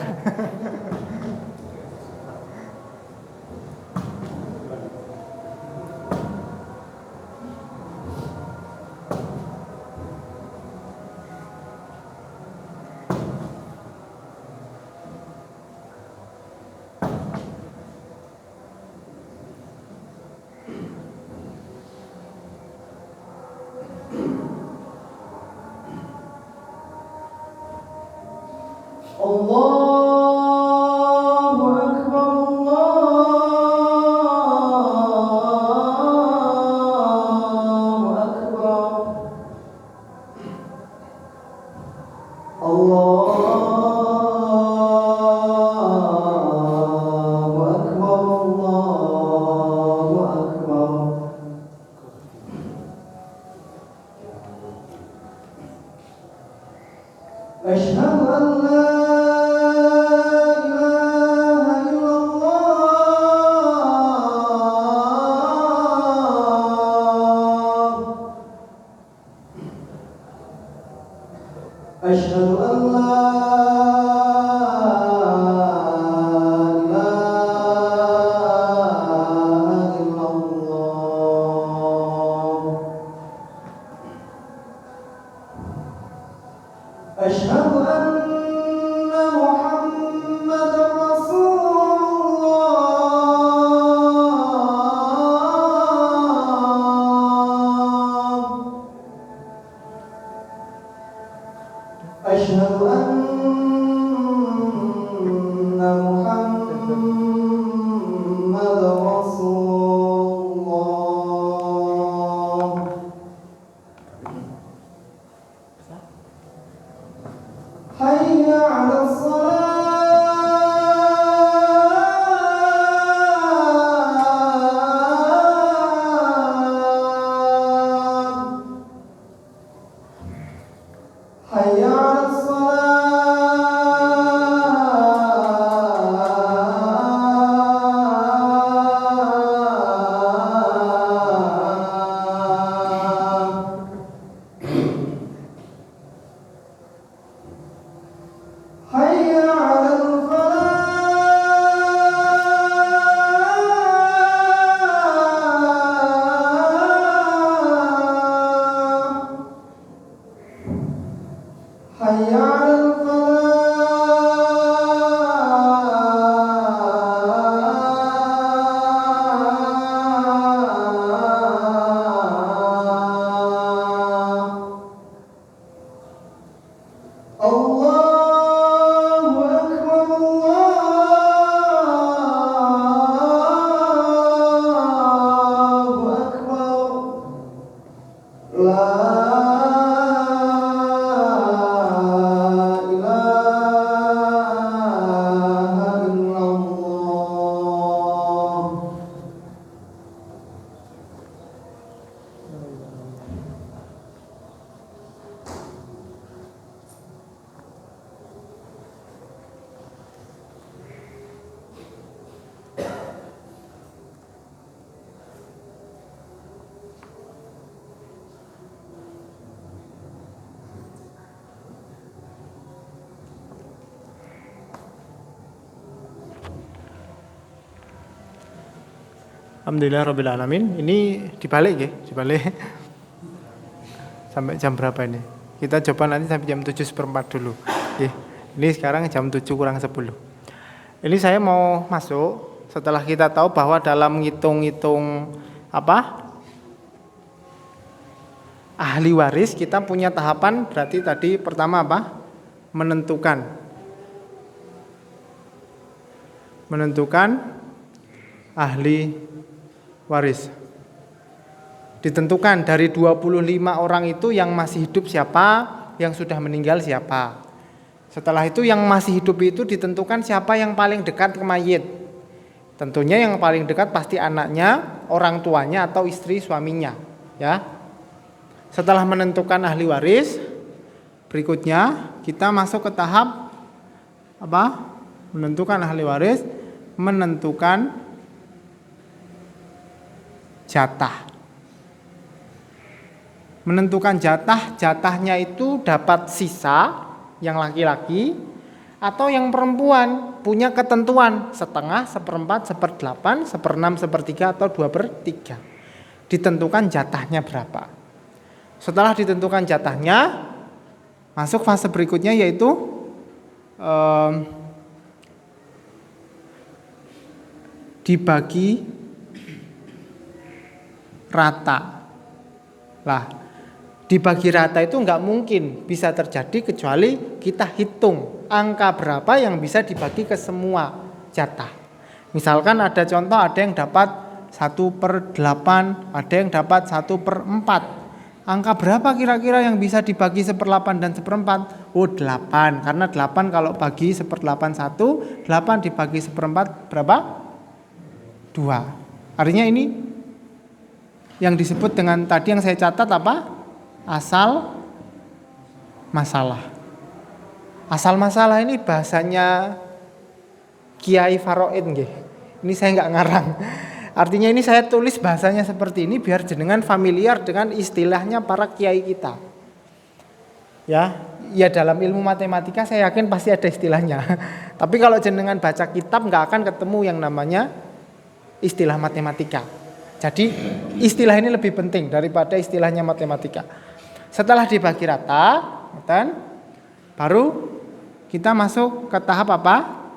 Alhamdulillah Rabbil Alamin. Ini dibalik ya, dibalik. Sampai jam berapa ini? Kita coba nanti sampai jam 7:04 dulu. Ini sekarang jam 7:10. Ini saya mau masuk setelah kita tahu bahwa dalam ngitung-ngitung ahli waris kita punya tahapan. Berarti tadi pertama menentukan ahli waris. Ditentukan dari 25 orang itu yang masih hidup siapa, yang sudah meninggal siapa. Setelah itu yang masih hidup itu ditentukan siapa yang paling dekat ke mayit. Tentunya yang paling dekat pasti anaknya, orang tuanya atau istri suaminya, ya. Setelah menentukan ahli waris, berikutnya kita masuk ke tahap menentukan ahli waris, menentukan jatah. Menentukan jatahnya itu dapat sisa yang laki-laki atau yang perempuan, punya ketentuan setengah, seperempat, seperdelapan, seperenam, sepertiga atau 2/3. Ditentukan jatahnya berapa. Setelah ditentukan jatahnya, masuk fase berikutnya yaitu dibagi rata. Lah, Dibagi rata itu nggak mungkin bisa terjadi kecuali kita hitung angka berapa yang bisa dibagi ke semua jatah. Misalkan ada contoh, ada yang dapat 1/8, ada yang dapat 1/4. Angka berapa kira-kira yang bisa dibagi 1/8 dan 1/4? Oh 8, karena 8 kalau bagi 1/8 1, 8 dibagi 1/4 berapa? 2. Artinya ini yang disebut dengan tadi yang saya catat apa? Asal masalah. Asal masalah ini bahasanya Kiai Faraid nggih. Ini saya nggak ngarang. Artinya ini saya tulis bahasanya seperti ini biar jenengan familiar dengan istilahnya para kiai kita. Ya dalam ilmu matematika saya yakin pasti ada istilahnya. Tapi kalau jenengan baca kitab nggak akan ketemu yang namanya istilah matematika. Jadi istilah ini lebih penting daripada istilahnya matematika. Setelah dibagi rata, baru kita masuk ke tahap apa?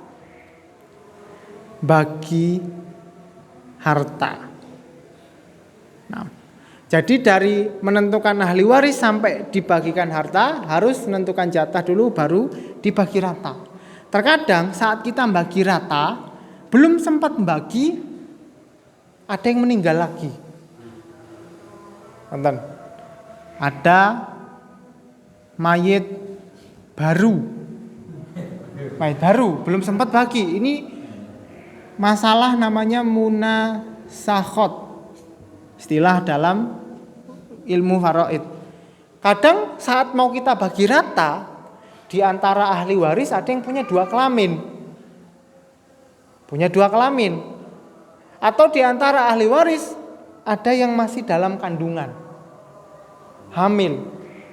Bagi harta. Nah, jadi dari menentukan ahli waris sampai dibagikan harta harus menentukan jatah dulu baru dibagi rata. Terkadang saat kita bagi rata belum sempat bagi ada yang meninggal lagi. Nonton. Ada mayit baru belum sempat bagi. Ini masalah namanya munasakhot, istilah dalam ilmu faraid. Kadang saat mau kita bagi rata, di antara ahli waris ada yang punya 2 kelamin. Atau di antara ahli waris ada yang masih dalam kandungan, hamil.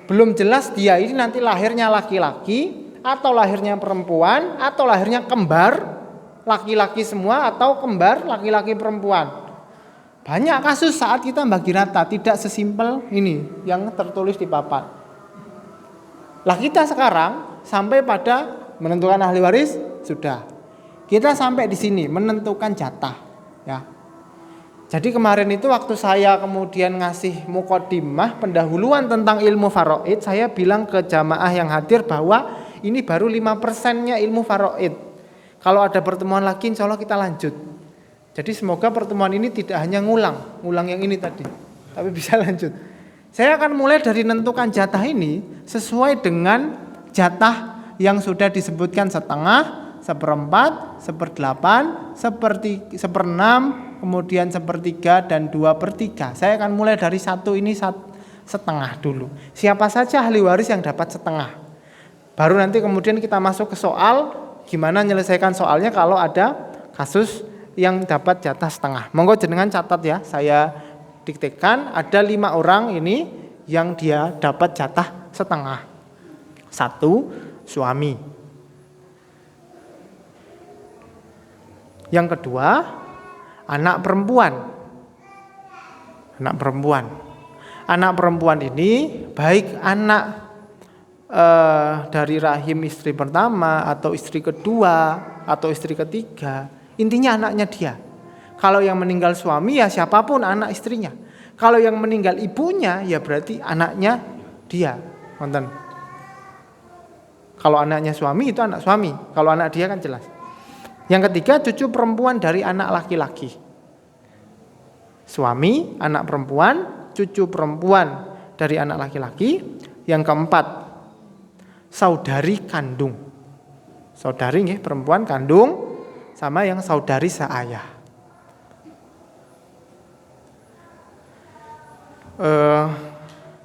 Belum jelas dia ini nanti lahirnya laki-laki atau lahirnya perempuan atau lahirnya kembar laki-laki semua atau kembar laki-laki perempuan. Banyak kasus saat kita bagi rata tidak sesimpel ini yang tertulis di papan. Lah kita sekarang sampai pada menentukan ahli waris sudah. Kita sampai di sini menentukan jatah, ya. Jadi kemarin itu waktu saya kemudian ngasih muqaddimah pendahuluan tentang ilmu faraid, saya bilang ke jamaah yang hadir bahwa ini baru 5%-nya ilmu faraid. Kalau ada pertemuan lagi insya Allah kita lanjut. Jadi semoga pertemuan ini tidak hanya ngulang yang ini tadi, tapi bisa lanjut. Saya akan mulai dari menentukan jatah ini sesuai dengan jatah yang sudah disebutkan 1/2, 1/4, 1/8, 1/6, kemudian 1/3 dan 2/3. Saya akan mulai dari 1 ini 1/2 dulu. Siapa saja ahli waris yang dapat 1/2. Baru nanti kemudian kita masuk ke soal gimana menyelesaikan soalnya kalau ada kasus yang dapat jatah 1/2. Monggo jenengan catat ya, saya diktekan ada 5 orang ini yang dia dapat jatah 1/2. 1 suami. Yang kedua anak perempuan. Anak perempuan ini baik anak dari rahim istri pertama atau istri kedua atau istri ketiga, intinya anaknya dia. Kalau yang meninggal suami ya siapapun anak istrinya. Kalau yang meninggal ibunya ya berarti anaknya dia. Nonton. Kalau anaknya suami itu anak suami, kalau anak dia kan jelas. Yang ketiga cucu perempuan dari anak laki-laki. Suami, anak perempuan, cucu perempuan dari anak laki-laki. Yang keempat, saudari kandung. Saudari nggih, perempuan kandung sama yang saudari seayah.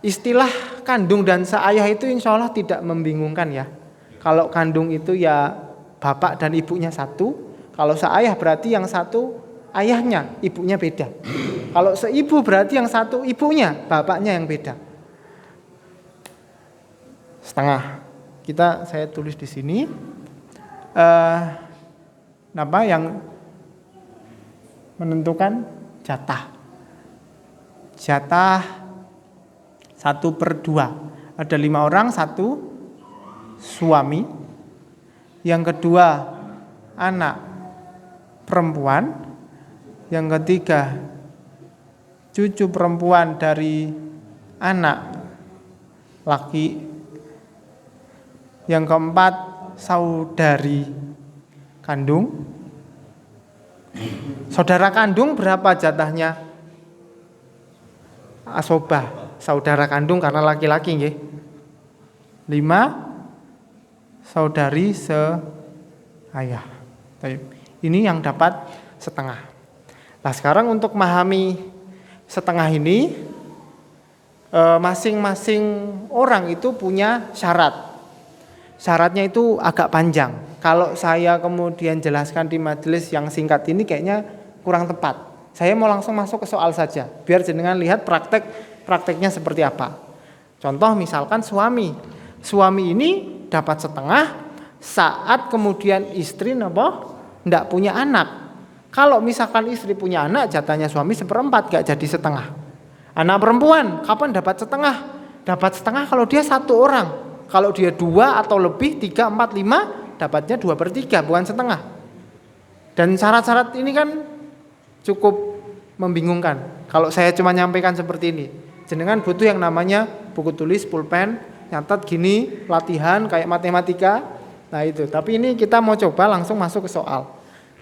Istilah kandung dan seayah itu insya Allah tidak membingungkan ya. Kalau kandung itu ya bapak dan ibunya satu. Kalau seayah berarti yang satu ayahnya, ibunya beda. Kalau seibu berarti yang satu ibunya, bapaknya yang beda. 1/2. Saya tulis di sini. Yang menentukan jatah. Jatah 1/2. Ada 5 orang, 1 suami. Yang kedua anak perempuan. Yang ketiga cucu perempuan dari anak laki. Yang keempat, saudari kandung. Saudara kandung berapa jatahnya? Asobah, saudara kandung karena laki-laki nggih. 5 saudari seayah. Ini yang dapat setengah. Nah, sekarang untuk memahami setengah ini, masing-masing orang itu punya syarat. Syaratnya itu agak panjang. Kalau saya kemudian jelaskan di majelis yang singkat ini kayaknya kurang tepat. Saya mau langsung masuk ke soal saja, biar jenengan lihat prakteknya seperti apa. Contoh misalkan suami ini dapat setengah saat kemudian istri ndak punya anak. Kalau misalkan istri punya anak, jatahnya suami 1/4, gak jadi setengah. Anak perempuan kapan dapat setengah? Dapat setengah kalau dia 1 orang. Kalau dia 2 atau lebih, 3, 4, 5, dapatnya 2/3, bukan setengah. Dan syarat-syarat ini kan cukup membingungkan. Kalau saya cuma nyampaikan seperti ini, jenengan butuh yang namanya buku tulis, pulpen, nyatat gini, latihan kayak matematika. Nah itu, tapi ini kita mau coba langsung masuk ke soal.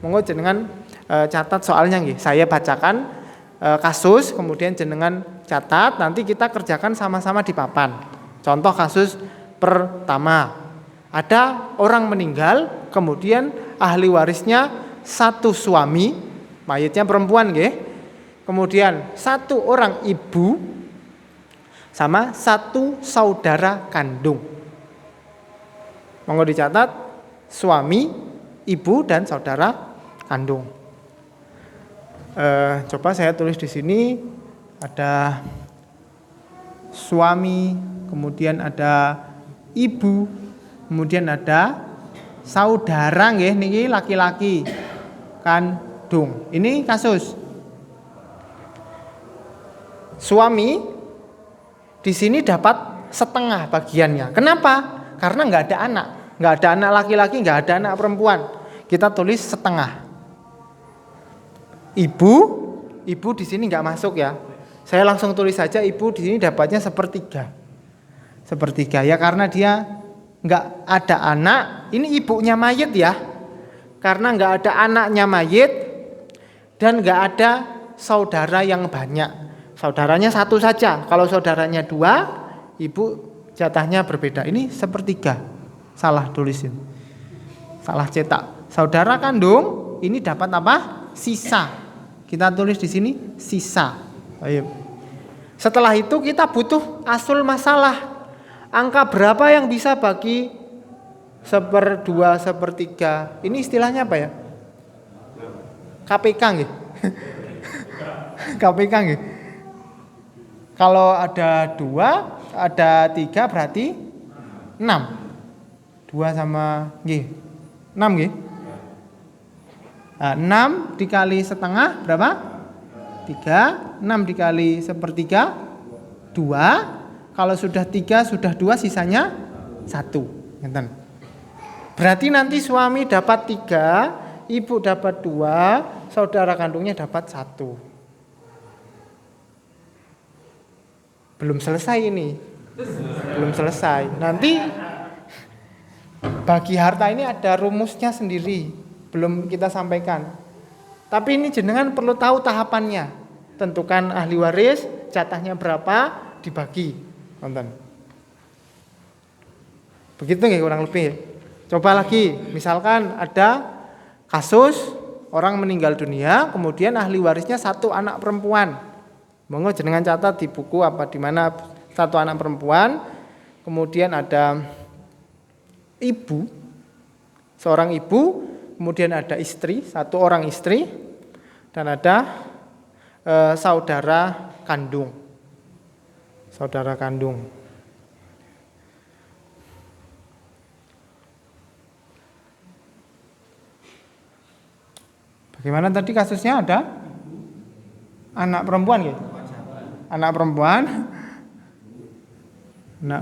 Monggo jenengan catat soalnya nggih. Saya bacakan kasus, kemudian jenengan catat, nanti kita kerjakan sama-sama di papan. Contoh kasus pertama. Ada orang meninggal, kemudian ahli warisnya 1 suami, mayitnya perempuan nggih. Kemudian 1 orang ibu sama 1 saudara kandung. Monggo dicatat, suami, ibu dan saudara kandung. Coba saya tulis di sini, ada suami, kemudian ada ibu, kemudian ada saudara nggih niki laki-laki kandung. Ini kasus. Suami di sini dapat setengah bagiannya. Kenapa? Karena nggak ada anak laki-laki, nggak ada anak perempuan. Kita tulis setengah. Ibu di sini nggak masuk ya. Saya langsung tulis saja ibu di sini dapatnya 1/3. 1/3 ya, karena dia nggak ada anak. Ini ibunya mayit ya. Karena nggak ada anaknya mayit dan nggak ada saudara yang banyak. Saudaranya 1 saja. Kalau saudaranya 2, ibu jatahnya berbeda. Ini 1/3. Salah tulisin. Salah cetak. Saudara kandung ini dapat apa? Sisa. Kita tulis di sini sisa. Ayo. Setelah itu kita butuh asul masalah. Angka berapa yang bisa bagi 1/2, 1/3? Ini istilahnya apa ya? KPK nggih. KPK nggih. Kalau ada 2, ada 3 berarti 6. 2 sama nggih. 6 nggih. Nah, 6 dikali setengah berapa? 3. 6 dikali 1/3 2. Kalau sudah 3, sudah 2, sisanya 1. Ngeten. Berarti nanti suami dapat 3, ibu dapat 2, saudara kandungnya dapat 1. Belum selesai ini. Belum selesai. Nanti bagi harta ini ada rumusnya sendiri. Belum kita sampaikan. Tapi ini jenengan perlu tahu tahapannya. Tentukan ahli waris, jatahnya berapa, dibagi. Nonton. Begitu nggih kurang lebih. Coba lagi, misalkan ada kasus orang meninggal dunia, kemudian ahli warisnya 1 anak perempuan. Monggo jenengan catat di buku apa di mana 1 anak perempuan, kemudian ada ibu, seorang ibu, kemudian ada istri, 1 orang istri, dan ada saudara kandung. Saudara kandung. Bagaimana tadi kasusnya? Ada anak perempuan ya? Anak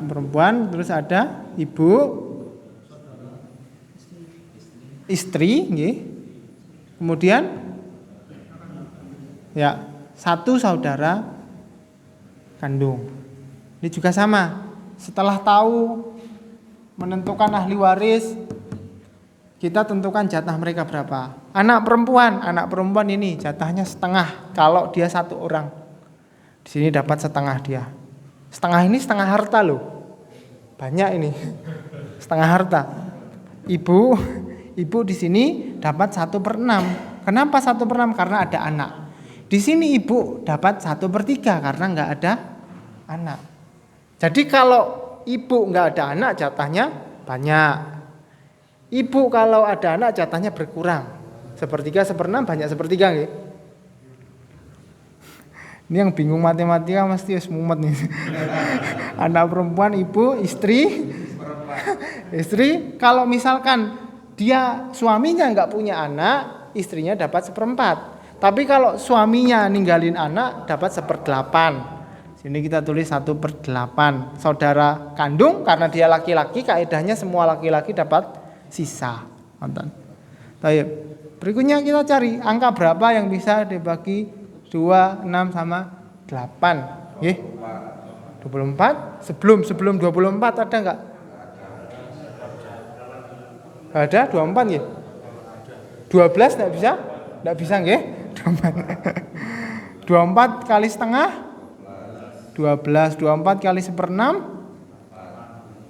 perempuan, terus ada ibu, istri, kemudian ya 1 saudara kandung. Ini juga sama, setelah tahu menentukan ahli waris, kita tentukan jatah mereka berapa. Anak perempuan ini jatahnya setengah kalau dia 1 orang. Di sini dapat setengah dia. Setengah ini setengah harta loh. Banyak ini. Setengah harta. Ibu di sini dapat 1/6. Kenapa 1/6? Karena ada anak. Di sini ibu dapat 1/3 karena nggak ada anak. Jadi kalau ibu nggak ada anak jatahnya banyak. Ibu kalau ada anak jatahnya berkurang. 1/3, 1/6 banyak 1/3 nggih. Ini yang bingung matematika mesti wis mumet nih. Anak perempuan, ibu, istri kalau misalkan dia suaminya nggak punya anak, istrinya dapat 1/4. Tapi kalau suaminya ninggalin anak dapat 1/8. Sini kita tulis 1/8. Saudara kandung karena dia laki-laki, kaidahnya semua laki-laki dapat sisa. Baik. Berikutnya kita cari angka berapa yang bisa dibagi 2, 6 sama 8. Nggih. 24. Sebelum 24 ada enggak? Ada 24 nggih. 12 enggak bisa? Enggak bisa nggih. 24 kali setengah 12. 24 kali 1/6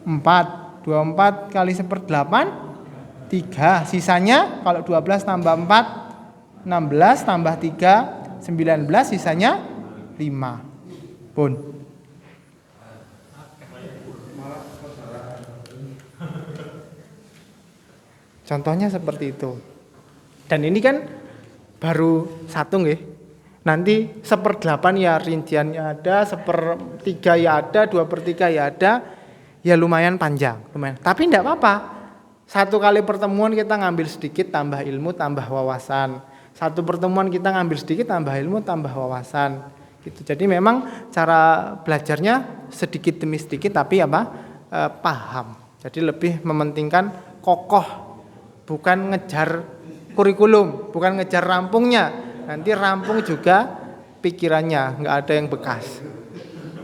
4. 24 kali 1/8 3. Sisanya kalau 12 tambah 4 16 tambah 3 19, sisanya 5. Pun. Contohnya seperti itu. Dan ini kan baru 1 nggih. Nanti 1/8 ya rinciannya ada, 1/3 ya ada, 2/3 ya ada. Ya lumayan panjang, lumayan. Tapi enggak apa-apa. 1 kali pertemuan kita ngambil sedikit, tambah ilmu, tambah wawasan. 1 pertemuan kita ngambil sedikit, tambah ilmu, tambah wawasan. Gitu. Jadi memang cara belajarnya sedikit demi sedikit, tapi paham. Jadi lebih mementingkan kokoh, bukan ngejar kurikulum, bukan ngejar rampungnya. Nanti rampung juga pikirannya, nggak ada yang bekas.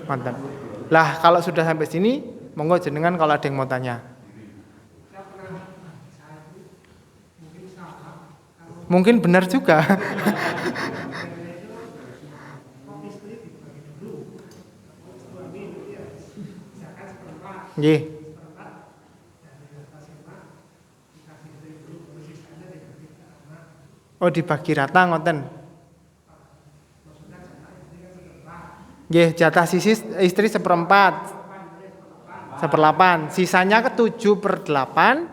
Mantap. Lah kalau sudah sampai sini, monggo jenengan kalau ada yang mau tanya. Mungkin benar juga. Nggih. Oh dibagi rata ngoten. Nggih, jatah istri 1/4. 1/8. Sisanya ke 7/8.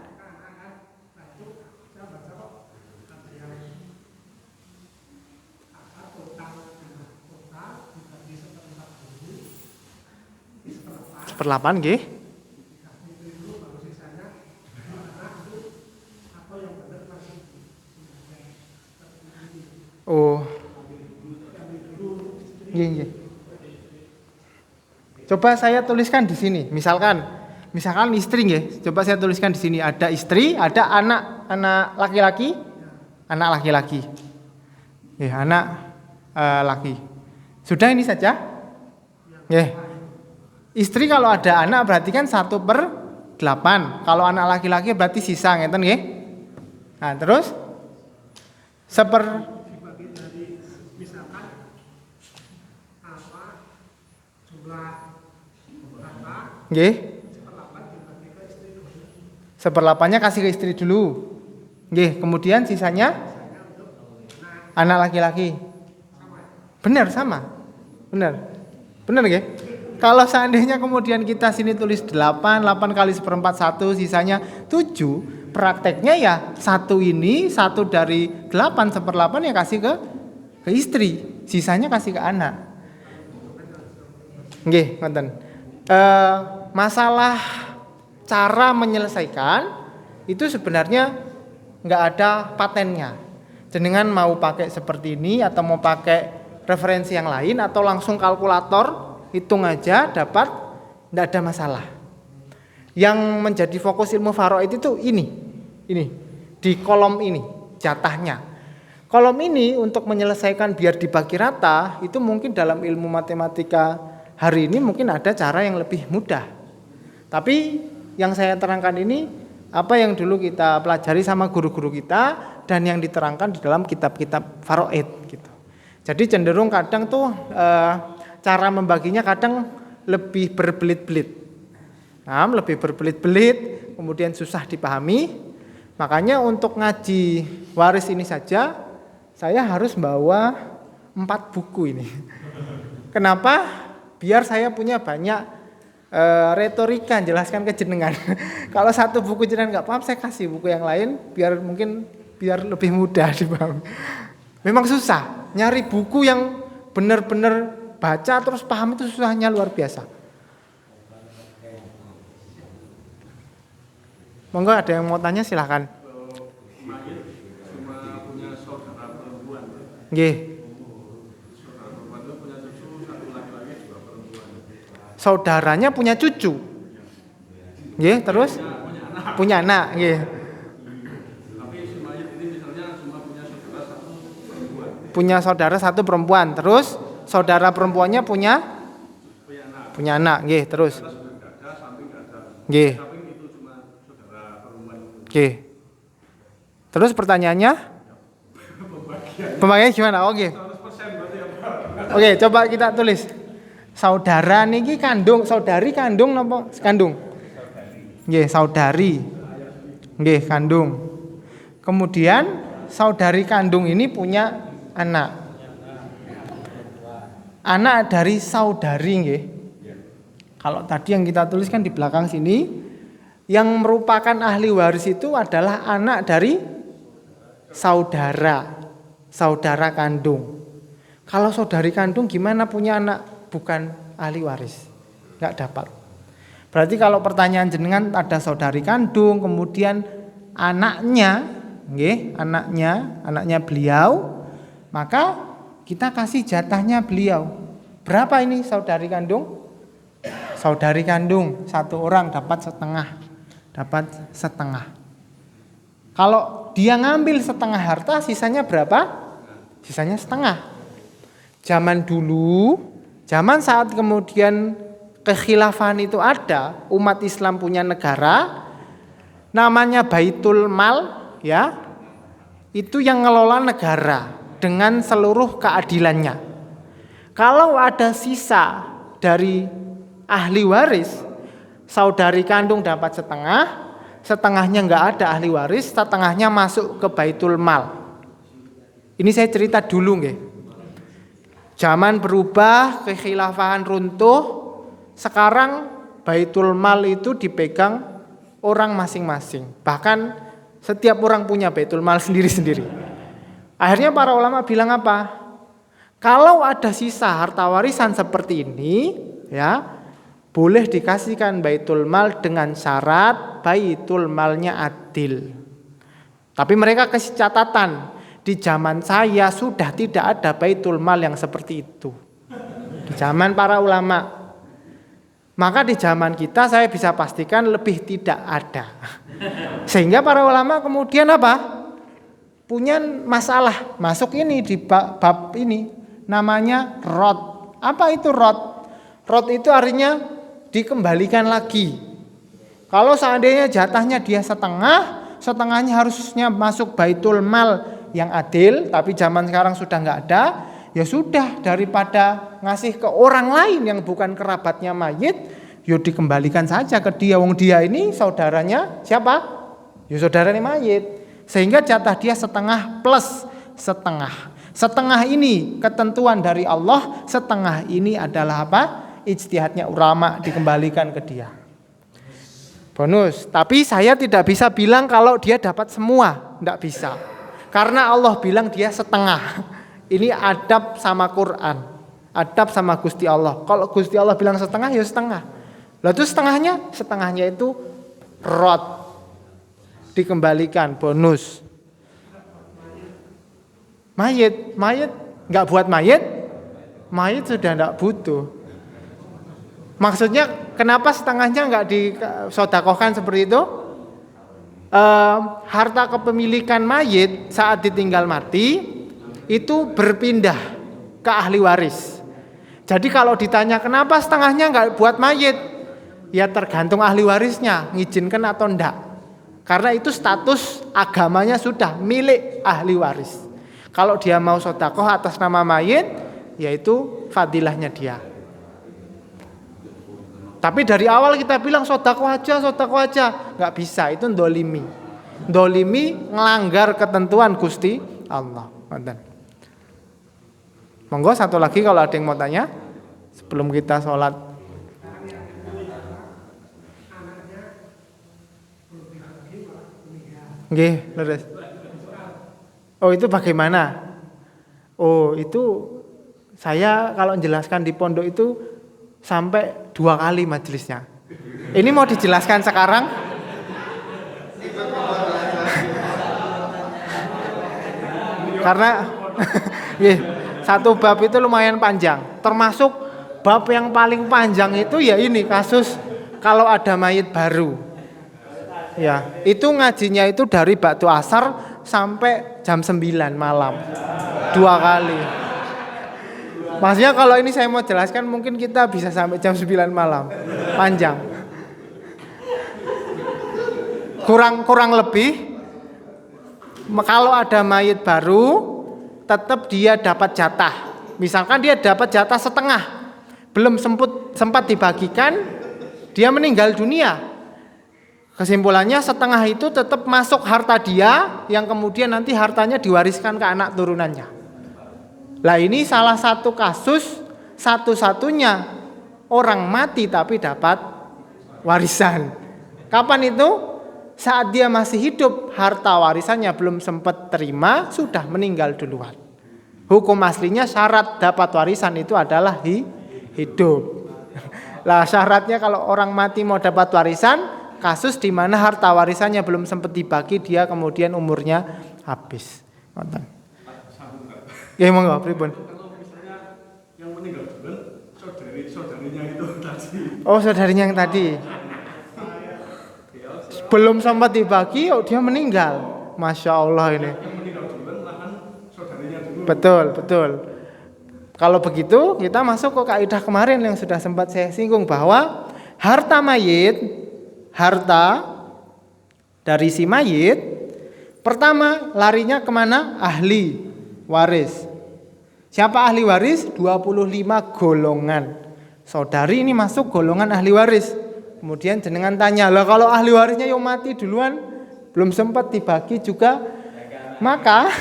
Perlapan nggih. Oh. Nggih. Coba saya tuliskan di sini. Misalkan istri nggih. Coba saya tuliskan di sini ada istri, ada anak laki-laki. Anak laki-laki. Anak laki. Sudah ini saja? Nggih. Istri kalau ada anak berarti kan 1/8. Kalau anak laki-laki berarti sisa ngeten nggih. Nah, terus dibagi dari misalkan jumlah berapa? Nggih. 1/8-nya kasih ke istri dulu. Nggih, kemudian sisanya anak laki-laki. Benar sama. Benar nggih? Kalau seandainya kemudian kita sini tulis 8 kali 1/4 1, sisanya 7, prakteknya ya 1 ini 1 dari 8 1/8 ya kasih ke istri, sisanya kasih ke anak. Nggih, ngoten. Masalah cara menyelesaikan itu sebenarnya enggak ada patennya. Jenengan mau pakai seperti ini atau mau pakai referensi yang lain atau langsung kalkulator hitung aja dapat, tidak ada masalah. Yang menjadi fokus ilmu faraid itu ini di kolom ini jatahnya. Kolom ini untuk menyelesaikan biar dibagi rata itu mungkin dalam ilmu matematika hari ini mungkin ada cara yang lebih mudah. Tapi yang saya terangkan ini apa yang dulu kita pelajari sama guru-guru kita dan yang diterangkan di dalam kitab-kitab faraid gitu. Jadi cenderung kadang tuh cara membaginya kadang lebih berbelit-belit. Nah, lebih berbelit-belit, kemudian susah dipahami. Makanya untuk ngaji waris ini saja saya harus bawa 4 buku ini. Kenapa? Biar saya punya banyak retorika jelaskan ke jenengan. Kalau satu buku jenengan nggak paham, saya kasih buku yang lain biar lebih mudah dipahami. Memang susah nyari buku yang benar-benar baca terus paham, itu susahnya luar biasa. Monggo ada yang mau tanya silahkan. Mayit cuma punya saudara perempuan. Nggih. Saudara perempuan itu punya cucu, satu laki-laki, 2 perempuan. Saudaranya punya cucu. Nggih, terus? Punya anak, nggih. Tapi si mayit ini misalnya cuma punya saudara 1 perempuan. Punya saudara 1 perempuan. Terus saudara perempuannya punya Punya anak. Punya anak, nggih, terus. Sudah nggak ada, samping nggak ada. Nggih. Samping itu cuma saudara perempuan. Oke. Terus pertanyaannya? Pembagian gimana? Oke. 100% berarti apa? Oke, coba kita tulis. Saudara niki kandung, saudari kandung napa? Kandung. Nggih, saudari. Nggih, kandung. Kemudian saudari kandung ini punya anak. Anak dari saudari nggih. Kalau tadi yang kita tuliskan di belakang sini, yang merupakan ahli waris itu adalah anak dari saudara kandung. Kalau saudari kandung gimana punya anak bukan ahli waris? Enggak dapat. Berarti kalau pertanyaan jenengan ada saudari kandung, kemudian anaknya, nggih, anaknya beliau, maka kita kasih jatahnya beliau. Berapa ini saudari kandung? Saudari kandung 1 orang dapat setengah. Kalau dia ngambil setengah harta, sisanya berapa? Sisanya setengah. Zaman dulu, zaman saat kemudian kekhilafahan itu ada, umat Islam punya negara, namanya Baitul Mal, ya, itu yang ngelola negara dengan seluruh keadilannya. Kalau ada sisa dari ahli waris, saudari kandung dapat setengahnya nggak ada ahli waris, setengahnya masuk ke Baitul Mal. Ini saya cerita dulu nggih. Zaman berubah, kekhilafahan runtuh, sekarang Baitul Mal itu dipegang orang masing-masing. Bahkan setiap orang punya Baitul Mal sendiri-sendiri. Akhirnya para ulama bilang apa? Kalau ada sisa harta warisan seperti ini, ya, boleh dikasihkan Baitul Mal dengan syarat Baitul Malnya adil. Tapi mereka kasih catatan, di zaman saya sudah tidak ada Baitul Mal yang seperti itu. Di zaman para ulama. Maka di zaman kita saya bisa pastikan lebih tidak ada. Sehingga para ulama kemudian apa? Punya masalah. Masuk ini di bab ini namanya rod. Apa itu rod? Rod itu artinya dikembalikan lagi. Kalau seandainya jatahnya dia setengahnya harusnya masuk Baitul Mal yang adil, tapi zaman sekarang sudah nggak ada, ya sudah, daripada ngasih ke orang lain yang bukan kerabatnya mayit, ya dikembalikan saja ke dia. Wong dia ini saudaranya siapa? Ya saudaranya mayit. Sehingga jatah dia setengah plus setengah. Setengah ini ketentuan dari Allah, setengah ini adalah apa? Ijtihadnya ulama, dikembalikan ke dia. Bonus. Tapi saya tidak bisa bilang kalau dia dapat semua, tidak bisa. Karena Allah bilang dia setengah. Ini adab sama Quran, adab sama Gusti Allah. Kalau Gusti Allah bilang setengah, ya setengah. Lalu itu setengahnya itu rod, dikembalikan, bonus. Mayit nggak buat mayit sudah nggak butuh. Maksudnya kenapa setengahnya nggak disodakohkan seperti itu? Harta kepemilikan mayit saat ditinggal mati itu berpindah ke ahli waris. Jadi kalau ditanya kenapa setengahnya nggak buat mayit, Ya tergantung ahli warisnya ngizinkan atau enggak. Karena itu status agamanya sudah milik ahli waris. Kalau dia mau sedekah atas nama mayit, yaitu fadilahnya dia. Tapi dari awal kita bilang sedekah aja, nggak bisa, itu ndolimi. Ndolimi ngelanggar ketentuan Gusti Allah. Monggo satu lagi kalau ada yang mau tanya sebelum kita sholat. Nggih, leres. Oh, itu bagaimana? Oh, itu saya kalau menjelaskan di pondok itu sampai 2 kali majelisnya. Ini mau dijelaskan sekarang? Karena satu bab itu lumayan panjang. Termasuk bab yang paling panjang itu ya ini kasus kalau ada mayit baru. Ya, itu ngajinya itu dari ba'du asar sampai jam 9 malam. 2 kali. Maksudnya kalau ini saya mau jelaskan mungkin kita bisa sampai jam 9 malam. Panjang. Kurang lebih kalau ada mayit baru tetap dia dapat jatah. Misalkan dia dapat jatah setengah. Belum sempat dibagikan, dia meninggal dunia. Kesimpulannya setengah itu tetap masuk harta dia yang kemudian nanti hartanya diwariskan ke anak turunannya. Lah ini salah satu kasus satu-satunya orang mati tapi dapat warisan. Kapan itu? Saat dia masih hidup, harta warisannya belum sempat terima, sudah meninggal duluan. Hukum aslinya syarat dapat warisan itu adalah hidup. Lah syaratnya kalau orang mati mau dapat warisan, kasus di mana harta warisannya belum sempat dibagi, dia kemudian umurnya habis. Nonton. Ya monggo pripun? Kalau misalnya yang meninggal duluan saudarinya itu tadi. Oh, saudarinya yang tadi. Belum sempat dibagi, oh dia meninggal. Masya Allah ini. Yang meninggal duluan lahan saudarinya dulu. Betul. Kalau begitu kita masuk ke kaidah kemarin yang sudah sempat saya singgung bahwa harta mayit, harta dari si mayit, pertama larinya kemana? Ahli waris. Siapa ahli waris? 25 golongan. Saudari ini masuk golongan ahli waris. Kemudian jenengan tanya, lah kalau ahli warisnya yang mati duluan, belum sempat dibagi juga, maka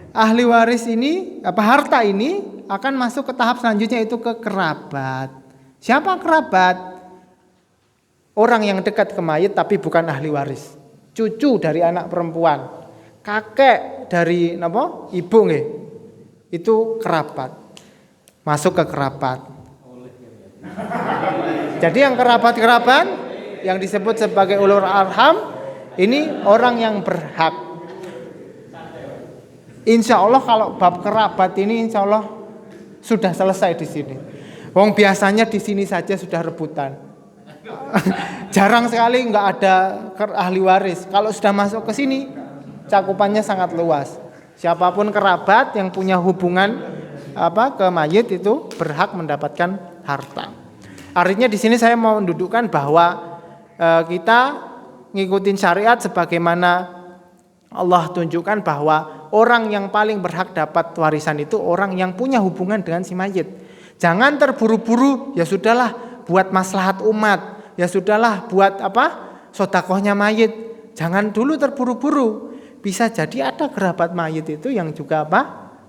ahli waris ini, harta ini akan masuk ke tahap selanjutnya, itu ke kerabat. Siapa kerabat? Orang yang dekat ke mayit tapi bukan ahli waris. Cucu dari anak perempuan, kakek dari ibu nggih. Itu kerabat. Masuk ke kerabat. Jadi yang kerabat-kerabat yang disebut sebagai ulul arham ini orang yang berhak. Insya Allah kalau bab kerabat ini insya Allah sudah selesai di sini. Wong biasanya di sini saja sudah rebutan. Jarang sekali nggak ada ahli waris. Kalau sudah masuk ke sini, cakupannya sangat luas. Siapapun kerabat yang punya hubungan ke mayit itu berhak mendapatkan harta. Artinya di sini saya mau mendudukkan bahwa kita ngikutin syariat sebagaimana Allah tunjukkan bahwa orang yang paling berhak dapat warisan itu orang yang punya hubungan dengan si mayit. Jangan terburu-buru, ya sudahlah buat maslahat umat. Ya sudahlah buat sedekahnya mayit. Jangan dulu terburu-buru. Bisa jadi ada kerabat mayit itu yang juga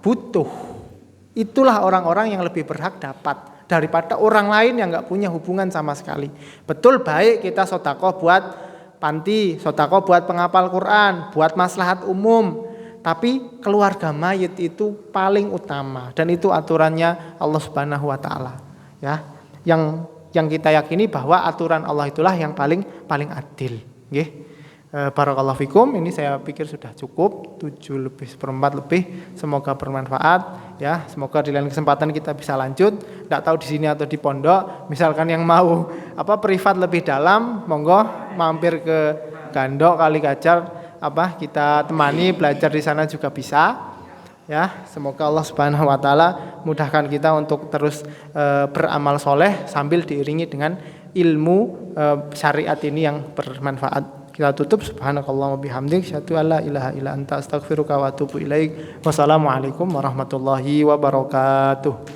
butuh. Itulah orang-orang yang lebih berhak dapat daripada orang lain yang enggak punya hubungan sama sekali. Betul baik kita sedekah buat panti, sedekah buat penghafal Quran, buat maslahat umum. Tapi keluarga mayit itu paling utama dan itu aturannya Allah Subhanahu wa taala. Ya. Yang kita yakini bahwa aturan Allah itulah yang paling adil. Nggih. Barakallahu fikum. Ini saya pikir sudah cukup 7/4 lebih. Semoga bermanfaat ya. Semoga di lain kesempatan kita bisa lanjut. Tidak tahu di sini atau di pondok. Misalkan yang mau privat lebih dalam, monggo mampir ke Gandok Kali Kajar kita temani belajar di sana juga bisa. Ya, semoga Allah Subhanahu wa taala mudahkan kita untuk terus beramal soleh sambil diiringi dengan ilmu syariat ini yang bermanfaat. Kita tutup, subhanakallahumma bihamdik, asyhadu alla ilaha illa anta astaghfiruka wa atubu ilaik. Wassalamualaikum warahmatullahi wabarakatuh.